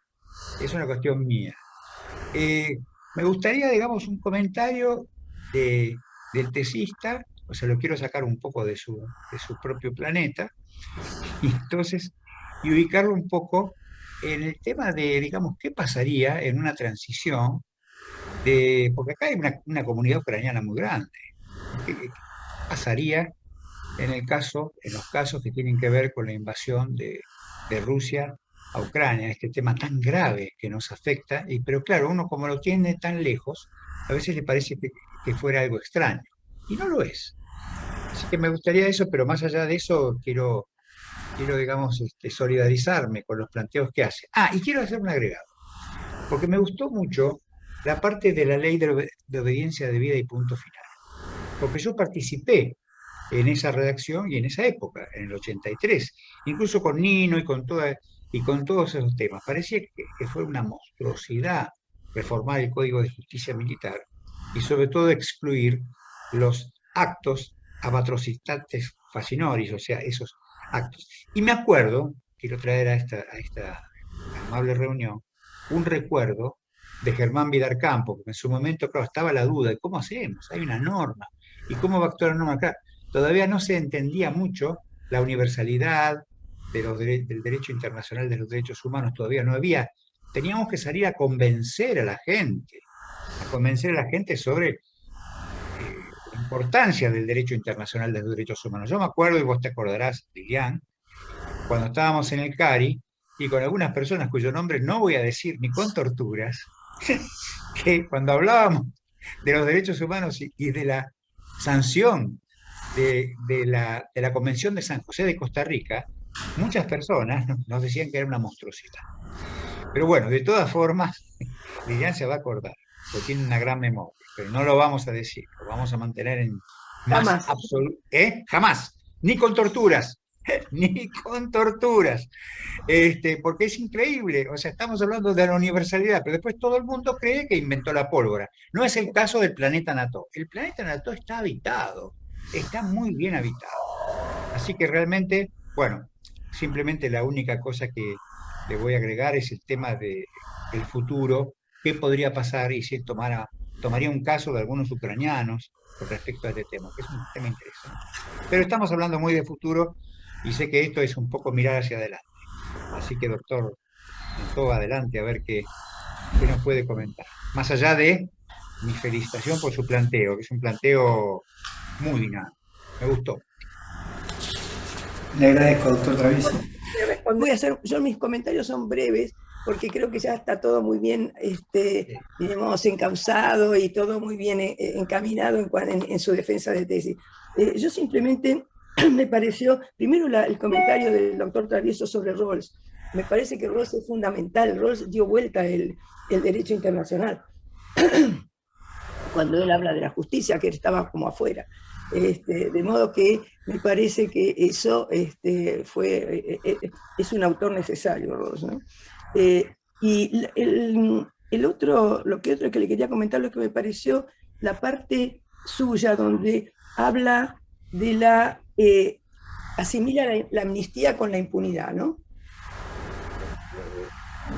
me gustaría, digamos, un comentario del tesista, o sea, lo quiero sacar un poco de su propio planeta, y entonces, y ubicarlo un poco en el tema de, digamos, qué pasaría en una transición, porque acá hay una comunidad ucraniana muy grande. ¿Qué pasaría en los casos que tienen que ver con la invasión de Rusia a Ucrania, este tema tan grave que nos afecta, pero claro, uno como lo tiene tan lejos, a veces le parece que fuera algo extraño, y no lo es. Así que me gustaría eso, pero más allá de eso, quiero digamos, solidarizarme con los planteos que hace. Y quiero hacer un agregado, porque me gustó mucho la parte de la ley de obediencia debida y punto final, porque yo participé en esa redacción y en esa época, en el 83, incluso con Nino y con todos esos temas. Parecía que fue una monstruosidad reformar el Código de Justicia Militar y sobre todo excluir los actos ab atrocitatis facinoris, o sea, esos actos. Y me acuerdo, quiero traer a esta amable reunión, un recuerdo de Germán Vidarcampo, porque en su momento, claro, estaba la duda de cómo hacemos, hay una norma, y cómo va a actuar la norma acá. Todavía no se entendía mucho la universalidad del derecho internacional de los derechos humanos, todavía no había. Teníamos que salir a convencer a la gente sobre la importancia del derecho internacional de los derechos humanos. Yo me acuerdo, y vos te acordarás, Lilian, cuando estábamos en el CARI, y con algunas personas cuyo nombre no voy a decir ni con torturas, que cuando hablábamos de los derechos humanos y de la sanción de la Convención de San José de Costa Rica, muchas personas nos decían que era una monstruosidad. Pero bueno, de todas formas, Lilian se va a acordar, porque tiene una gran memoria, pero no lo vamos a decir, lo vamos a mantener en más absoluto. Jamás, ni con torturas. Ni con torturas, porque es increíble, o sea, estamos hablando de la universalidad, pero después todo el mundo cree que inventó la pólvora. No es el caso del planeta Nató. El planeta Nató está habitado, está muy bien habitado. Así que realmente, bueno, simplemente la única cosa que le voy a agregar es el tema del futuro, qué podría pasar y si tomaría un caso de algunos ucranianos con respecto a este tema, que es un tema interesante. Pero estamos hablando muy de futuro, y sé que esto es un poco mirar hacia adelante. Así que, doctor, todo adelante a ver qué nos puede comentar. Más allá de mi felicitación por su planteo, que es un planteo muy dinámico. Me gustó. Le agradezco, doctor Travieso. Voy a hacer, mis comentarios son breves, porque creo que ya está todo muy bien, digamos, encauzado y todo muy bien encaminado en su defensa de tesis. Yo simplemente me pareció, primero el comentario del doctor Travieso sobre Rawls. Me parece que Rawls es fundamental. Rawls dio vuelta el derecho internacional. Cuando él habla de la justicia, que estaba como afuera. De modo que me parece que eso es un autor necesario, Rawls, ¿no? Y lo otro que le quería comentar, lo que me pareció la parte suya, donde habla de asimila la amnistía con la impunidad, ¿no?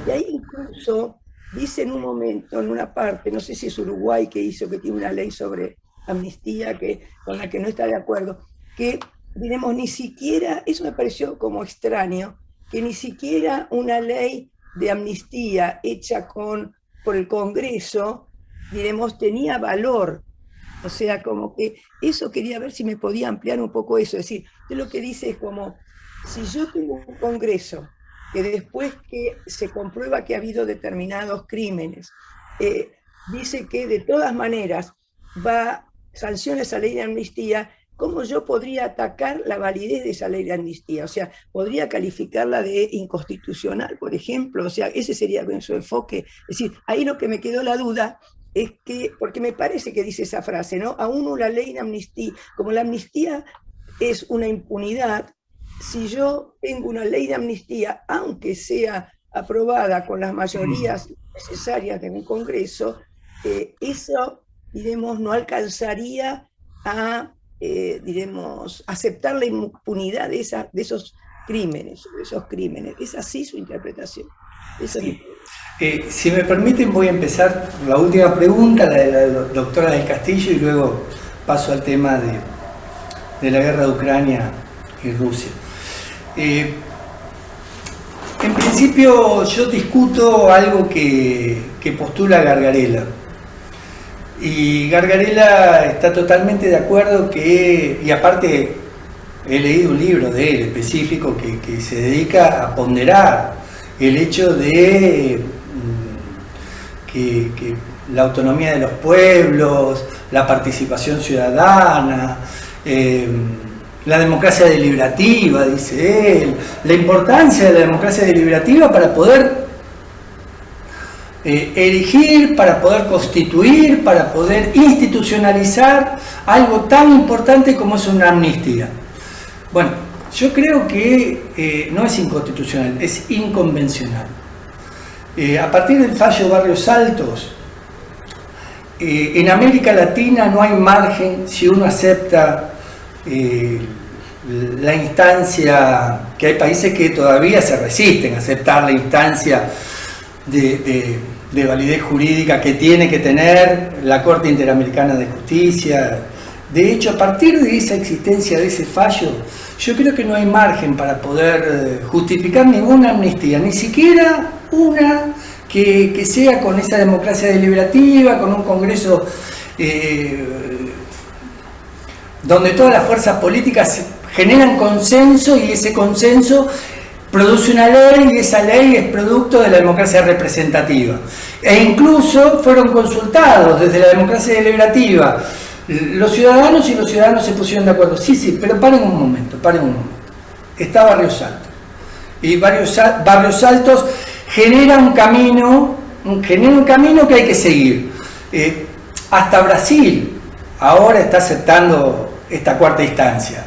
Y ahí incluso dice en un momento, en una parte, no sé si es Uruguay que tiene una ley sobre amnistía con la que no está de acuerdo, que, diremos, ni siquiera, eso me pareció como extraño, que ni siquiera una ley de amnistía hecha por el Congreso, diremos, tenía valor. O sea, como que eso quería ver si me podía ampliar un poco eso. Es decir, lo que dice es como, si yo tengo un Congreso que después que se comprueba que ha habido determinados crímenes, dice que de todas maneras sanciona esa ley de amnistía, ¿cómo yo podría atacar la validez de esa ley de amnistía? O sea, ¿podría calificarla de inconstitucional, por ejemplo? O sea, ese sería su enfoque. Es decir, ahí lo que me quedó la duda es que, porque me parece que dice esa frase, ¿no? Aún una ley de amnistía, como la amnistía es una impunidad, si yo tengo una ley de amnistía, aunque sea aprobada con las mayorías necesarias de un Congreso, eso, diremos, no alcanzaría a, diremos, aceptar la impunidad de esos crímenes, Es así su interpretación. Sí. Si me permiten, voy a empezar la última pregunta, la de la doctora del Castillo, y luego paso al tema de la guerra de Ucrania y Rusia. En principio yo discuto algo que postula Gargarella. Y Gargarella está totalmente de acuerdo y aparte he leído un libro de él específico que se dedica a ponderar el hecho de que la autonomía de los pueblos, la participación ciudadana, la democracia deliberativa, dice él, la importancia de la democracia deliberativa para poder erigir, para poder constituir, para poder institucionalizar algo tan importante como es una amnistía. Bueno, yo creo que no es inconstitucional, es inconvencional. A partir del fallo Barrios Altos, en América Latina no hay margen si uno acepta la instancia, que hay países que todavía se resisten a aceptar la instancia de validez jurídica que tiene que tener la Corte Interamericana de Justicia. De hecho, a partir de esa existencia de ese fallo, yo creo que no hay margen para poder justificar ninguna amnistía, ni siquiera una que sea con esa democracia deliberativa, con un Congreso donde todas las fuerzas políticas generan consenso y ese consenso produce una ley y esa ley es producto de la democracia representativa. E incluso fueron consultados desde la democracia deliberativa los ciudadanos y los ciudadanos se pusieron de acuerdo. Sí, pero paren un momento. Está Barrios Altos. Y Barrios Altos genera un camino que hay que seguir. Hasta Brasil ahora está aceptando esta cuarta instancia.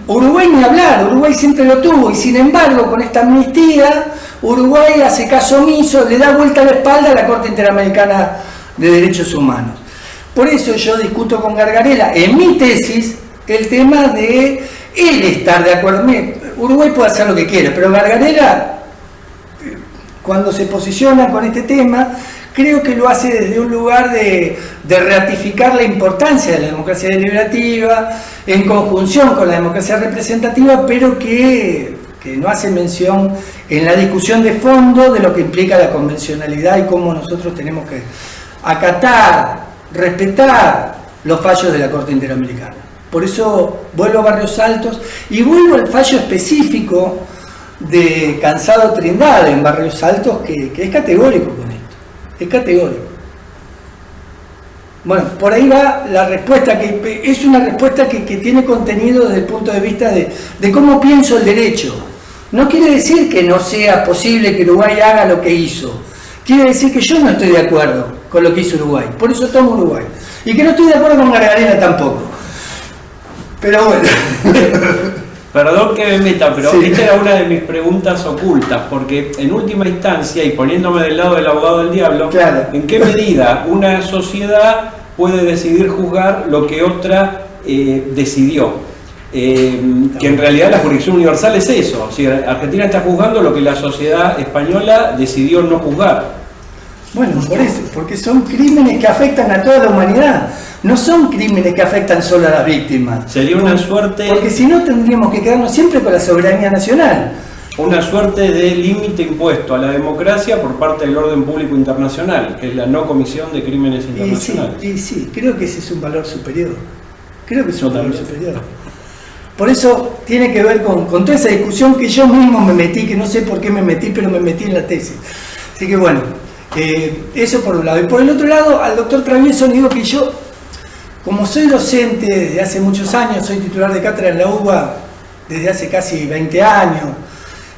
Uruguay ni hablar, Uruguay siempre lo tuvo y sin embargo con esta amnistía Uruguay hace caso omiso, le da vuelta a la espalda a la Corte Interamericana de Derechos Humanos. Por eso yo discuto con Gargarella en mi tesis el tema de él estar de acuerdo. Uruguay puede hacer lo que quiera, pero Gargarella cuando se posiciona con este tema creo que lo hace desde un lugar de ratificar la importancia de la democracia deliberativa en conjunción con la democracia representativa, pero que no hace mención en la discusión de fondo de lo que implica la convencionalidad y cómo nosotros tenemos que acatar, respetar los fallos de la Corte Interamericana. Por eso vuelvo a Barrios Altos y vuelvo al fallo específico de Cansado Trindade en Barrios Altos, que es categórico con esto. Es categórico. Bueno, por ahí va la respuesta, que es una respuesta que tiene contenido desde el punto de vista de cómo pienso el derecho. No quiere decir que no sea posible que Uruguay haga lo que hizo. Quiere decir que yo no estoy de acuerdo con lo que hizo Uruguay. Por eso tomo Uruguay. Y que no estoy de acuerdo con Gargarella tampoco. Pero bueno. Perdón que me meta, pero sí. Esta era una de mis preguntas ocultas, porque en última instancia, y poniéndome del lado del abogado del diablo, claro. ¿En qué medida una sociedad puede decidir juzgar lo que otra decidió? Que en realidad la jurisdicción universal es eso. O sea, Argentina está juzgando lo que la sociedad española decidió no juzgar. Bueno, por eso, porque son crímenes que afectan a toda la humanidad. No son crímenes que afectan solo a las víctimas. Sería una suerte... Porque si no tendríamos que quedarnos siempre con la soberanía nacional. Una suerte de límite impuesto a la democracia por parte del orden público internacional, que es la no comisión de crímenes internacionales. Y sí, creo que ese es un valor superior. Por eso tiene que ver con toda esa discusión que yo mismo me metí, que no sé por qué me metí, pero me metí en la tesis. Así que bueno, eso por un lado. Y por el otro lado, al doctor Travieso le digo que yo, como soy docente desde hace muchos años, soy titular de cátedra en la UBA desde hace casi 20 años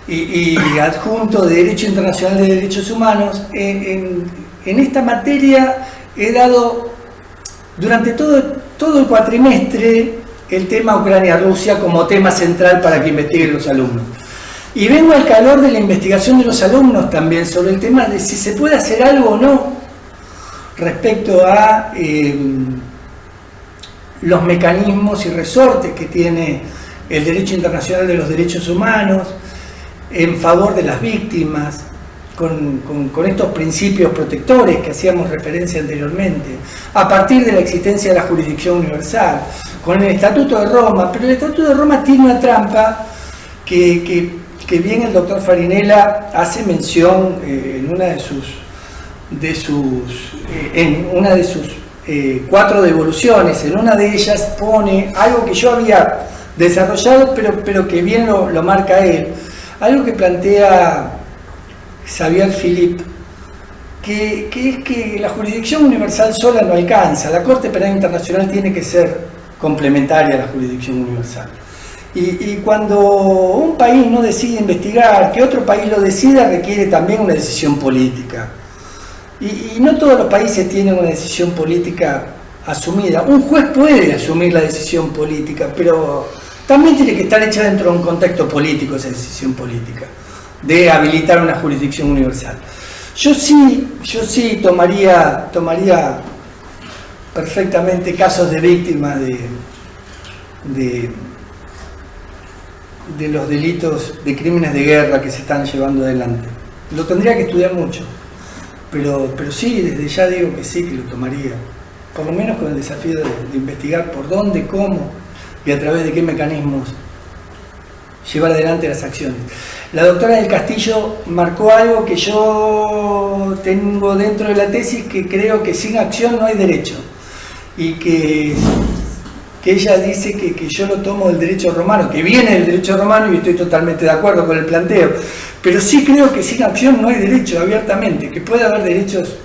y adjunto de Derecho Internacional de Derechos Humanos, en esta materia he dado durante todo el cuatrimestre el tema Ucrania-Rusia como tema central para que investiguen los alumnos. Y vengo al calor de la investigación de los alumnos también sobre el tema de si se puede hacer algo o no respecto a los mecanismos y resortes que tiene el derecho internacional de los derechos humanos en favor de las víctimas, con estos principios protectores que hacíamos referencia anteriormente, a partir de la existencia de la jurisdicción universal, con el Estatuto de Roma. Pero el Estatuto de Roma tiene una trampa que bien el doctor Farinella hace mención en una de sus 4 devoluciones. En una de ellas pone algo que yo había desarrollado, pero que bien lo marca él, algo que plantea Xavier Philippe, que es que la jurisdicción universal sola no alcanza. La Corte Penal Internacional tiene que ser complementaria a la jurisdicción universal. Y cuando un país no decide investigar, que otro país lo decida, requiere también una decisión política. Y no todos los países tienen una decisión política asumida. Un juez puede asumir la decisión política, pero también tiene que estar hecha dentro de un contexto político esa decisión política de habilitar una jurisdicción universal. Yo sí tomaría perfectamente casos de víctimas de los delitos de crímenes de guerra que se están llevando adelante. Lo tendría que estudiar mucho, pero sí, desde ya digo que sí, que lo tomaría, por lo menos con el desafío de investigar por dónde, cómo y a través de qué mecanismos llevar adelante las acciones. La doctora del Castillo marcó algo que yo tengo dentro de la tesis, que creo que sin acción no hay derecho, y que ella dice que yo lo tomo del derecho romano, que viene del derecho romano, y estoy totalmente de acuerdo con el planteo, pero sí creo que sin acción no hay derecho, abiertamente, que puede haber derechos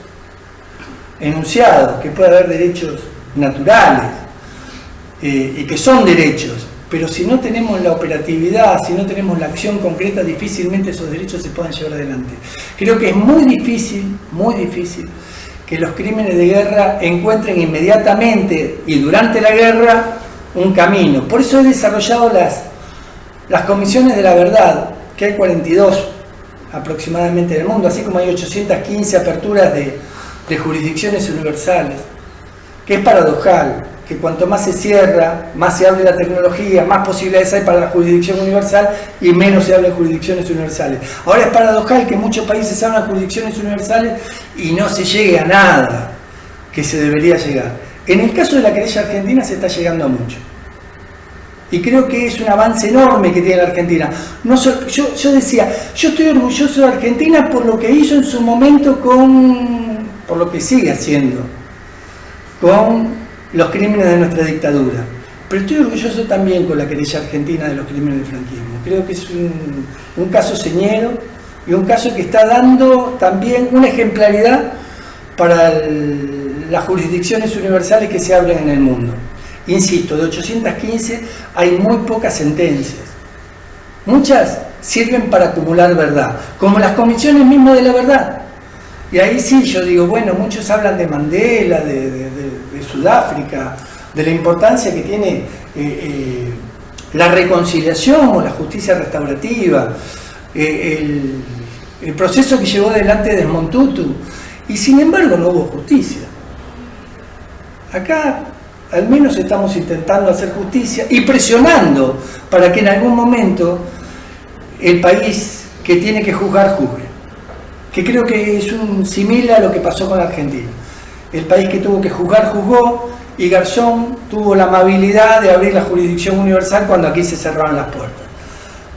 enunciados, que puede haber derechos naturales, y que son derechos, pero si no tenemos la operatividad, si no tenemos la acción concreta, difícilmente esos derechos se puedan llevar adelante. Creo que es muy difícil que los crímenes de guerra encuentren inmediatamente y durante la guerra un camino. Por eso he desarrollado las comisiones de la verdad, que hay 42 aproximadamente en el mundo, así como hay 815 aperturas de jurisdicciones universales, que es paradojal, que cuanto más se cierra, más se abre la tecnología, más posibilidades hay para la jurisdicción universal y menos se abren jurisdicciones universales. Ahora es paradojal que muchos países abran jurisdicciones universales y no se llegue a nada que se debería llegar. En el caso de la querella argentina se está llegando a mucho. Y creo que es un avance enorme que tiene la Argentina. Yo decía, yo estoy orgulloso de Argentina por lo que hizo en su momento por lo que sigue haciendo, con los crímenes de nuestra dictadura. Pero estoy orgulloso también con la querella argentina de los crímenes del franquismo. Creo que es un caso señero y un caso que está dando también una ejemplaridad para las jurisdicciones universales que se abren en el mundo. Insisto, de 815 hay muy pocas sentencias. Muchas sirven para acumular verdad, como las comisiones mismas de la verdad. Y ahí sí, yo digo, bueno, muchos hablan de Mandela, de Sudáfrica, de la importancia que tiene la reconciliación o la justicia restaurativa, el proceso que llevó adelante Desmond Tutu, y sin embargo no hubo justicia. Acá al menos estamos intentando hacer justicia y presionando para que en algún momento el país que tiene que juzgar, juzgue. Que creo que es un símil a lo que pasó con la Argentina. El país que tuvo que juzgar, juzgó, y Garzón tuvo la amabilidad de abrir la jurisdicción universal cuando aquí se cerraron las puertas.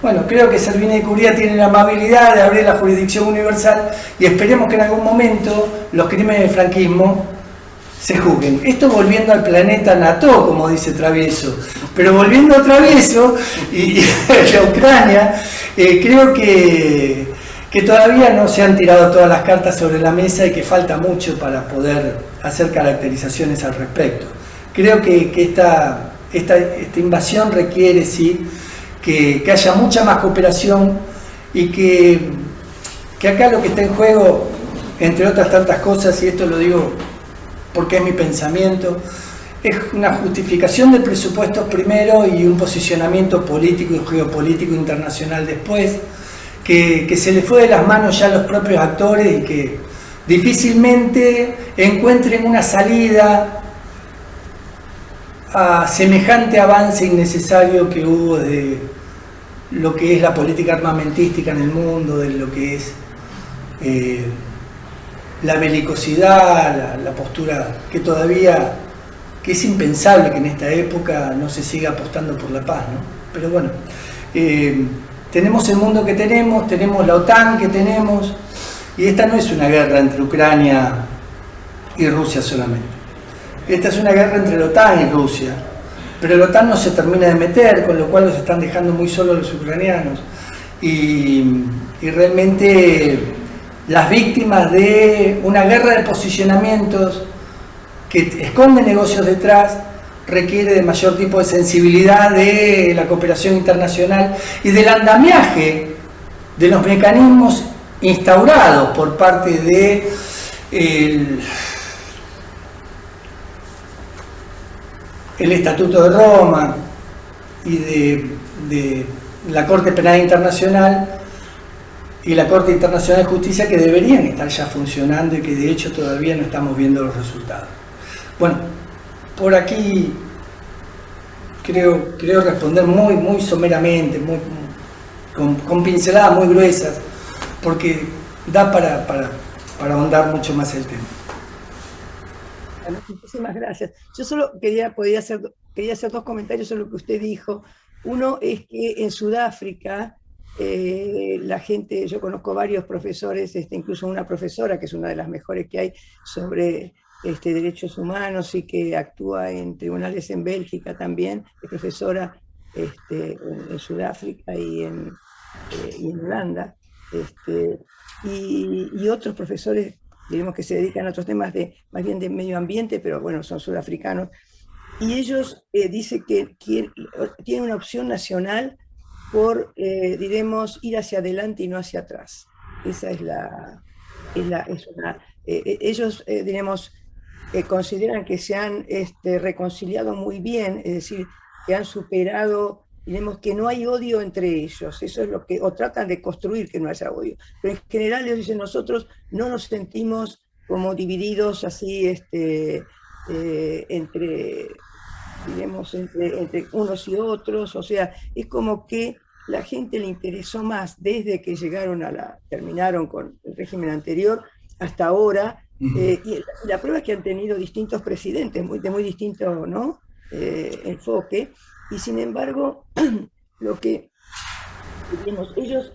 Bueno, creo que Servini de Curía tiene la amabilidad de abrir la jurisdicción universal y esperemos que en algún momento los crímenes del franquismo se juzguen. Esto volviendo al planeta Nató, como dice Travieso, pero volviendo a Travieso y a Ucrania, creo que todavía no se han tirado todas las cartas sobre la mesa y que falta mucho para poder hacer caracterizaciones al respecto. Creo que esta invasión requiere, sí, que haya mucha más cooperación y que acá lo que está en juego, entre otras tantas cosas, y esto lo digo porque es mi pensamiento, es una justificación del presupuesto primero y un posicionamiento político y geopolítico internacional después, que se le fue de las manos ya a los propios actores y que difícilmente encuentren una salida a semejante avance innecesario que hubo de lo que es la política armamentística en el mundo, de lo que es la belicosidad, la postura que todavía, que es impensable que en esta época no se siga apostando por la paz, ¿no? Pero bueno, tenemos el mundo que tenemos la OTAN que tenemos, y esta no es una guerra entre Ucrania y Rusia solamente. Esta es una guerra entre la OTAN y Rusia, pero la OTAN no se termina de meter, con lo cual los están dejando muy solos los ucranianos. Y realmente las víctimas de una guerra de posicionamientos que esconde negocios detrás requiere de mayor tipo de sensibilidad de la cooperación internacional y del andamiaje de los mecanismos instaurados por parte de el Estatuto de Roma y de la Corte Penal Internacional, y la Corte Internacional de Justicia, que deberían estar ya funcionando y que de hecho todavía no estamos viendo los resultados. Bueno, por aquí creo responder muy someramente, con pinceladas muy gruesas, porque da para ahondar mucho más el tema. Bueno, muchísimas gracias. Yo solo quería hacer 2 comentarios sobre lo que usted dijo. Uno es que en Sudáfrica la gente, yo conozco varios profesores, incluso una profesora que es una de las mejores que hay sobre derechos humanos y que actúa en tribunales en Bélgica también, es profesora en Sudáfrica y en Holanda, y otros profesores, diremos, que se dedican a otros temas más bien de medio ambiente, pero bueno, son sudafricanos, y ellos dicen que tienen una opción nacional por, diremos, ir hacia adelante y no hacia atrás. Esa es ellos, diremos, consideran que se han reconciliado muy bien, es decir, que han superado, diremos, que no hay odio entre ellos, eso es lo que, o tratan de construir que no haya odio, pero en general ellos dicen, nosotros no nos sentimos como divididos así, entre, diremos, entre unos y otros, o sea, es como que la gente le interesó más desde que terminaron con el régimen anterior hasta ahora, y la prueba es que han tenido distintos presidentes, de muy distinto, ¿no? Enfoque, y sin embargo, lo que digamos, ellos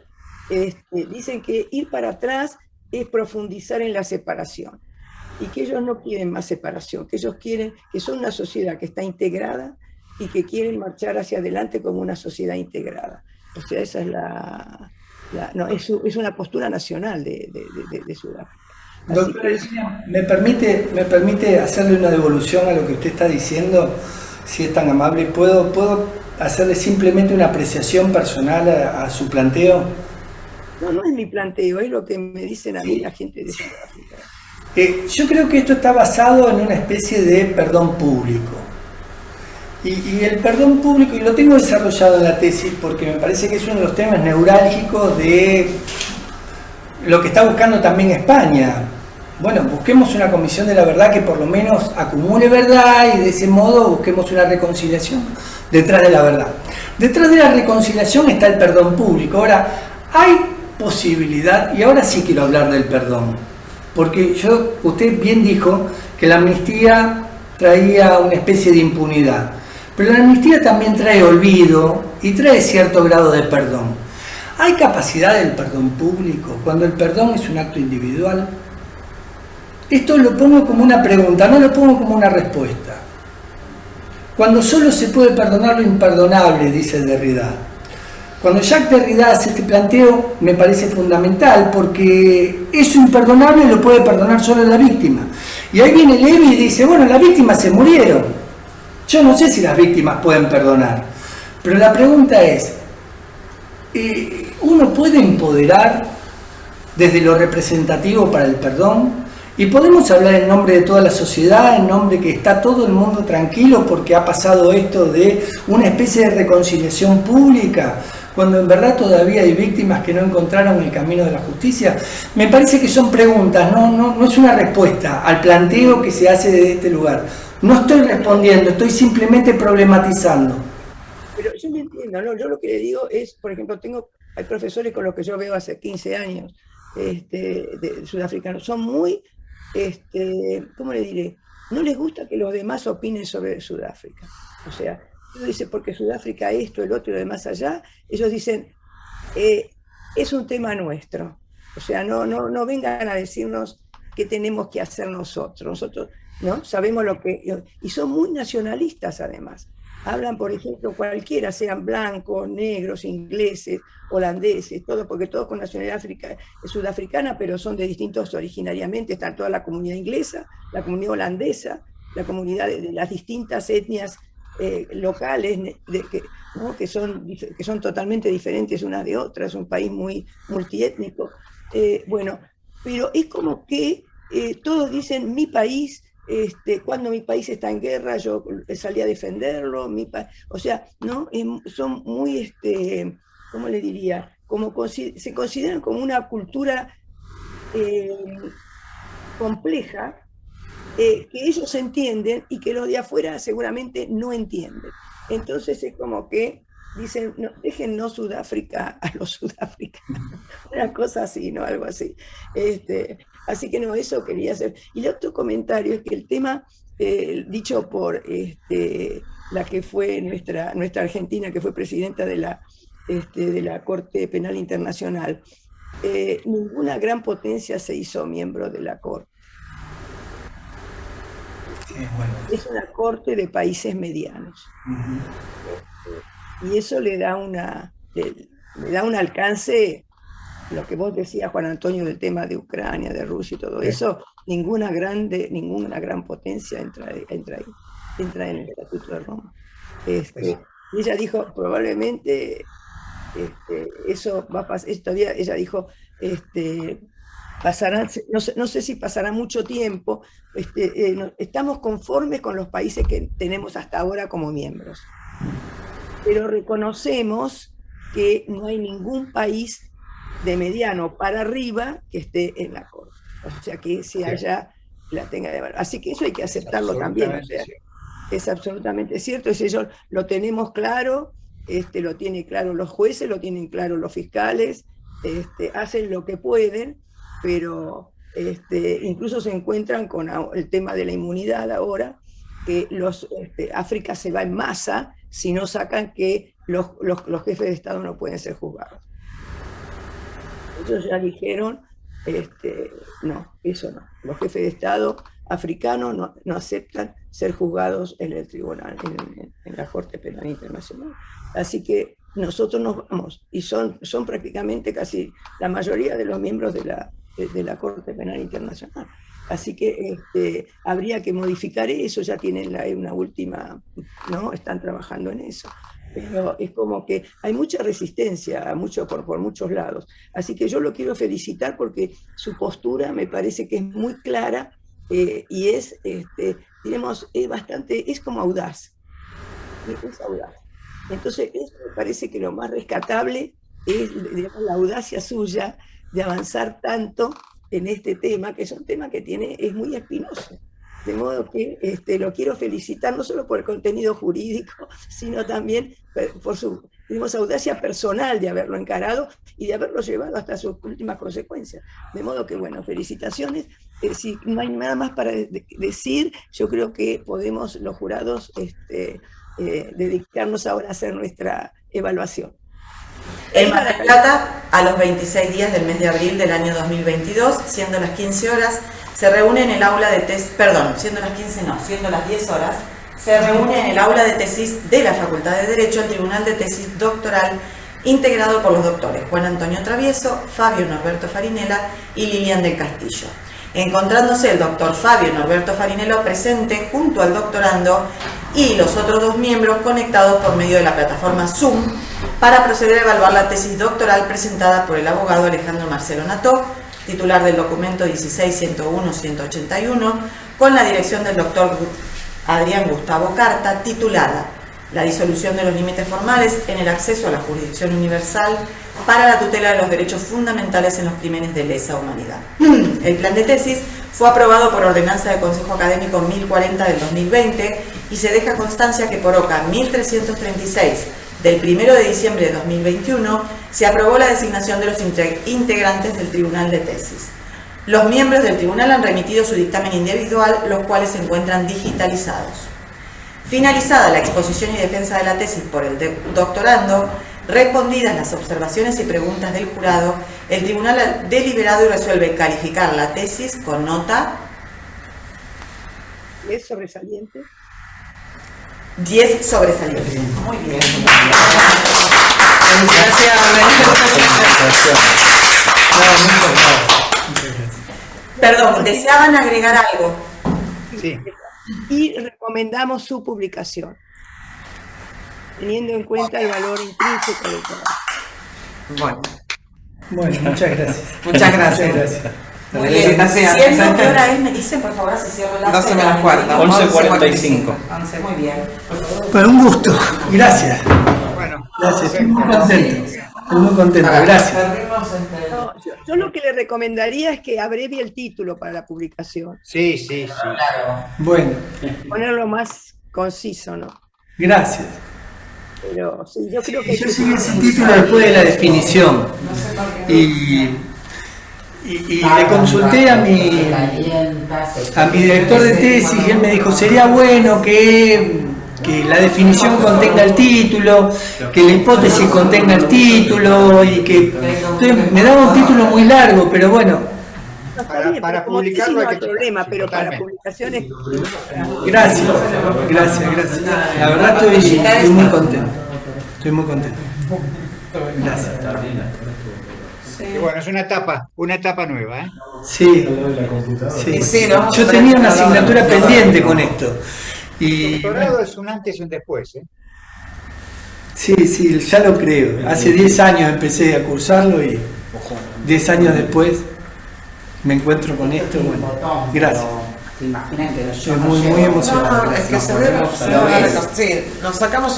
dicen que ir para atrás es profundizar en la separación, y que ellos no quieren más separación, que ellos quieren, que son una sociedad que está integrada y que quieren marchar hacia adelante como una sociedad integrada. O sea, esa es es una postura nacional de Sudáfrica. Doctora, ¿me permite hacerle una devolución a lo que usted está diciendo? Si es tan amable, ¿puedo hacerle simplemente una apreciación personal a su planteo? No es mi planteo, es lo que me dicen a mí la gente de Sudáfrica. Yo creo que esto está basado en una especie de perdón público. Y el perdón público, y lo tengo desarrollado en la tesis porque me parece que es uno de los temas neurálgicos de lo que está buscando también España. Bueno, busquemos una comisión de la verdad que por lo menos acumule verdad y de ese modo busquemos una reconciliación detrás de la verdad. Detrás de la reconciliación está el perdón público. Ahora, hay posibilidad, y ahora sí quiero hablar del perdón, porque usted bien dijo que la amnistía traía una especie de impunidad, pero la amnistía también trae olvido y trae cierto grado de perdón. ¿Hay capacidad del perdón público cuando el perdón es un acto individual? Esto lo pongo como una pregunta, no lo pongo como una respuesta. Cuando solo se puede perdonar lo imperdonable, dice Derrida. Cuando Jacques Derrida hace este planteo, me parece fundamental, porque eso imperdonable lo puede perdonar solo la víctima. Y ahí viene Levi y dice, bueno, las víctimas se murieron. Yo no sé si las víctimas pueden perdonar, pero la pregunta es, ¿uno puede empoderar desde lo representativo para el perdón? Y podemos hablar en nombre de toda la sociedad, en nombre que está todo el mundo tranquilo porque ha pasado esto de una especie de reconciliación pública, cuando en verdad todavía hay víctimas que no encontraron el camino de la justicia. Me parece que son preguntas, no es una respuesta al planteo que se hace desde este lugar. No estoy respondiendo, estoy simplemente problematizando. Pero yo me entiendo, ¿no? Yo lo que le digo es, por ejemplo, hay profesores con los que yo veo hace 15 años, de sudafricanos, son muy, ¿cómo le diré? No les gusta que los demás opinen sobre Sudáfrica. O sea, uno dice, porque Sudáfrica esto, el otro y lo demás allá, ellos dicen, es un tema nuestro. O sea, no vengan a decirnos qué tenemos que hacer nosotros, ¿no? Sabemos lo que... Y son muy nacionalistas además. Hablan, por ejemplo, cualquiera, sean blancos, negros, ingleses, holandeses, todo, porque todos con nacionalidad sudafricana, pero son de distintos originariamente. Está toda la comunidad inglesa, la comunidad holandesa, la comunidad de las distintas etnias locales, ¿no? que son totalmente diferentes unas de otras, un país muy multiétnico. Bueno, pero es como que todos dicen mi país. Cuando mi país está en guerra, yo salí a defenderlo, o sea, ¿no? Son muy, ¿cómo le diría? se consideran como una cultura compleja, que ellos entienden y que los de afuera seguramente no entienden. Entonces es como que dicen, no, déjennos Sudáfrica a los sudafricanos, una cosa así, ¿no? Algo así. Así que no, eso quería hacer. Y el otro comentario es que el tema, dicho por la que fue nuestra argentina, que fue presidenta de la Corte Penal Internacional, ninguna gran potencia se hizo miembro de la Corte. Bueno. Es una corte de países medianos. Y eso le da un alcance, lo que vos decías, Juan Antonio, del tema de Ucrania, de Rusia y todo eso, ninguna gran potencia entra ahí, entra en el Estatuto de Roma. Y ella dijo, probablemente eso va a pasar, todavía ella dijo, pasará, no sé si pasará mucho tiempo, estamos conformes con los países que tenemos hasta ahora como miembros, pero reconocemos que no hay ningún país de mediano para arriba que esté en la Corte, o sea que si allá la tenga de valor. Así que eso hay que aceptarlo también, o sea, es absolutamente cierto, ellos lo tenemos claro, lo tienen claro los jueces, lo tienen claro los fiscales, hacen lo que pueden, pero incluso se encuentran con el tema de la inmunidad ahora, que África se va en masa si no sacan que los jefes de Estado no pueden ser juzgados. Ellos ya dijeron, no, eso no. Los jefes de Estado africanos no aceptan ser juzgados en el tribunal, en la Corte Penal Internacional. Así que nosotros nos vamos, y son prácticamente casi la mayoría de los miembros de la Corte Penal Internacional. Así que habría que modificar eso, ya tienen una última, ¿no? Están trabajando en eso. Pero es como que hay mucha resistencia por muchos lados. Así que yo lo quiero felicitar porque su postura me parece que es muy clara y es como audaz. Es audaz. Entonces, eso me parece que lo más rescatable es, digamos, la audacia suya de avanzar tanto en este tema, que es un tema que es muy espinoso. De modo que lo quiero felicitar no solo por el contenido jurídico, sino también por su, digamos, audacia personal de haberlo encarado y de haberlo llevado hasta sus últimas consecuencias. De modo que, bueno, felicitaciones. Si no hay nada más para decir, yo creo que podemos, los jurados, dedicarnos ahora a hacer nuestra evaluación. En Mar del Plata, a los 26 días del mes de abril del año 2022, siendo las 15 horas, se reúne en el aula de tesis, siendo las 10 horas, se reúne en el aula de tesis de la Facultad de Derecho el Tribunal de Tesis Doctoral, integrado por los doctores Juan Antonio Travieso, Fabio Norberto Farinella y Lilian del Castillo. Encontrándose el doctor Fabio Norberto Farinella presente junto al doctorando y los otros dos miembros conectados por medio de la plataforma Zoom para proceder a evaluar la tesis doctoral presentada por el abogado Alejandro Marcelo Nató, titular del documento 16-101-181, con la dirección del doctor Adrián Gustavo Carta, titulada La disolución de los límites formales en el acceso a la jurisdicción universal para la tutela de los derechos fundamentales en los crímenes de lesa humanidad. El plan de tesis fue aprobado por ordenanza del Consejo Académico 1040 del 2020 y se deja constancia que por OCA 1336 del 1 de diciembre de 2021 se aprobó la designación de los integrantes del Tribunal de Tesis. Los miembros del tribunal han remitido su dictamen individual, los cuales se encuentran digitalizados. Finalizada la exposición y defensa de la tesis por el doctorando, respondidas las observaciones y preguntas del jurado, el tribunal ha deliberado y resuelve calificar la tesis con nota 10 sobresaliente. 10 sobresaliente. Muy bien. Perdón, ¿deseaban agregar algo? Sí. Y recomendamos su publicación, teniendo en cuenta el valor intrínseco del trabajo. Bueno, muchas gracias. Muchas gracias. Muy bien, siendo qué hora es, me dicen por favor si cierro la 12 menos cuarto. 11:45. 11, muy bien. Fue un gusto. Gracias. Bueno, Gracias. perfecto. Muy contento. Estoy muy contento, gracias. No, yo lo que le recomendaría es que abrevie el título para la publicación, Sí, sí, sí. Bueno, ponerlo más conciso, ¿no? gracias. Pero sí, yo creo que... Yo seguí ese título después de la definición. Y le consulté a mi director de tesis y él me dijo, sería bueno que la definición contenga el título, que la hipótesis contenga el título y que... Entonces, me daba un título muy largo, pero bueno, No, está bien, para pero como publicarlo tesis no hay hay que problema, checar, pero para totalmente. publicaciones... gracias. La verdad estoy muy contento. Estoy muy contento. Gracias. Y bueno, es una etapa nueva, ¿eh? Sí, sí. Sí, ¿no? Yo tenía una asignatura pendiente con esto. El Y doctorado es un antes y un después, ¿eh? sí, ya lo creo. Hace 10 años empecé a cursarlo y 10 años después me encuentro con esto. Bueno, gracias. ¿Se imaginan que Estoy muy emocionado. No, es que Gracias. se debe, sí, nos sacamos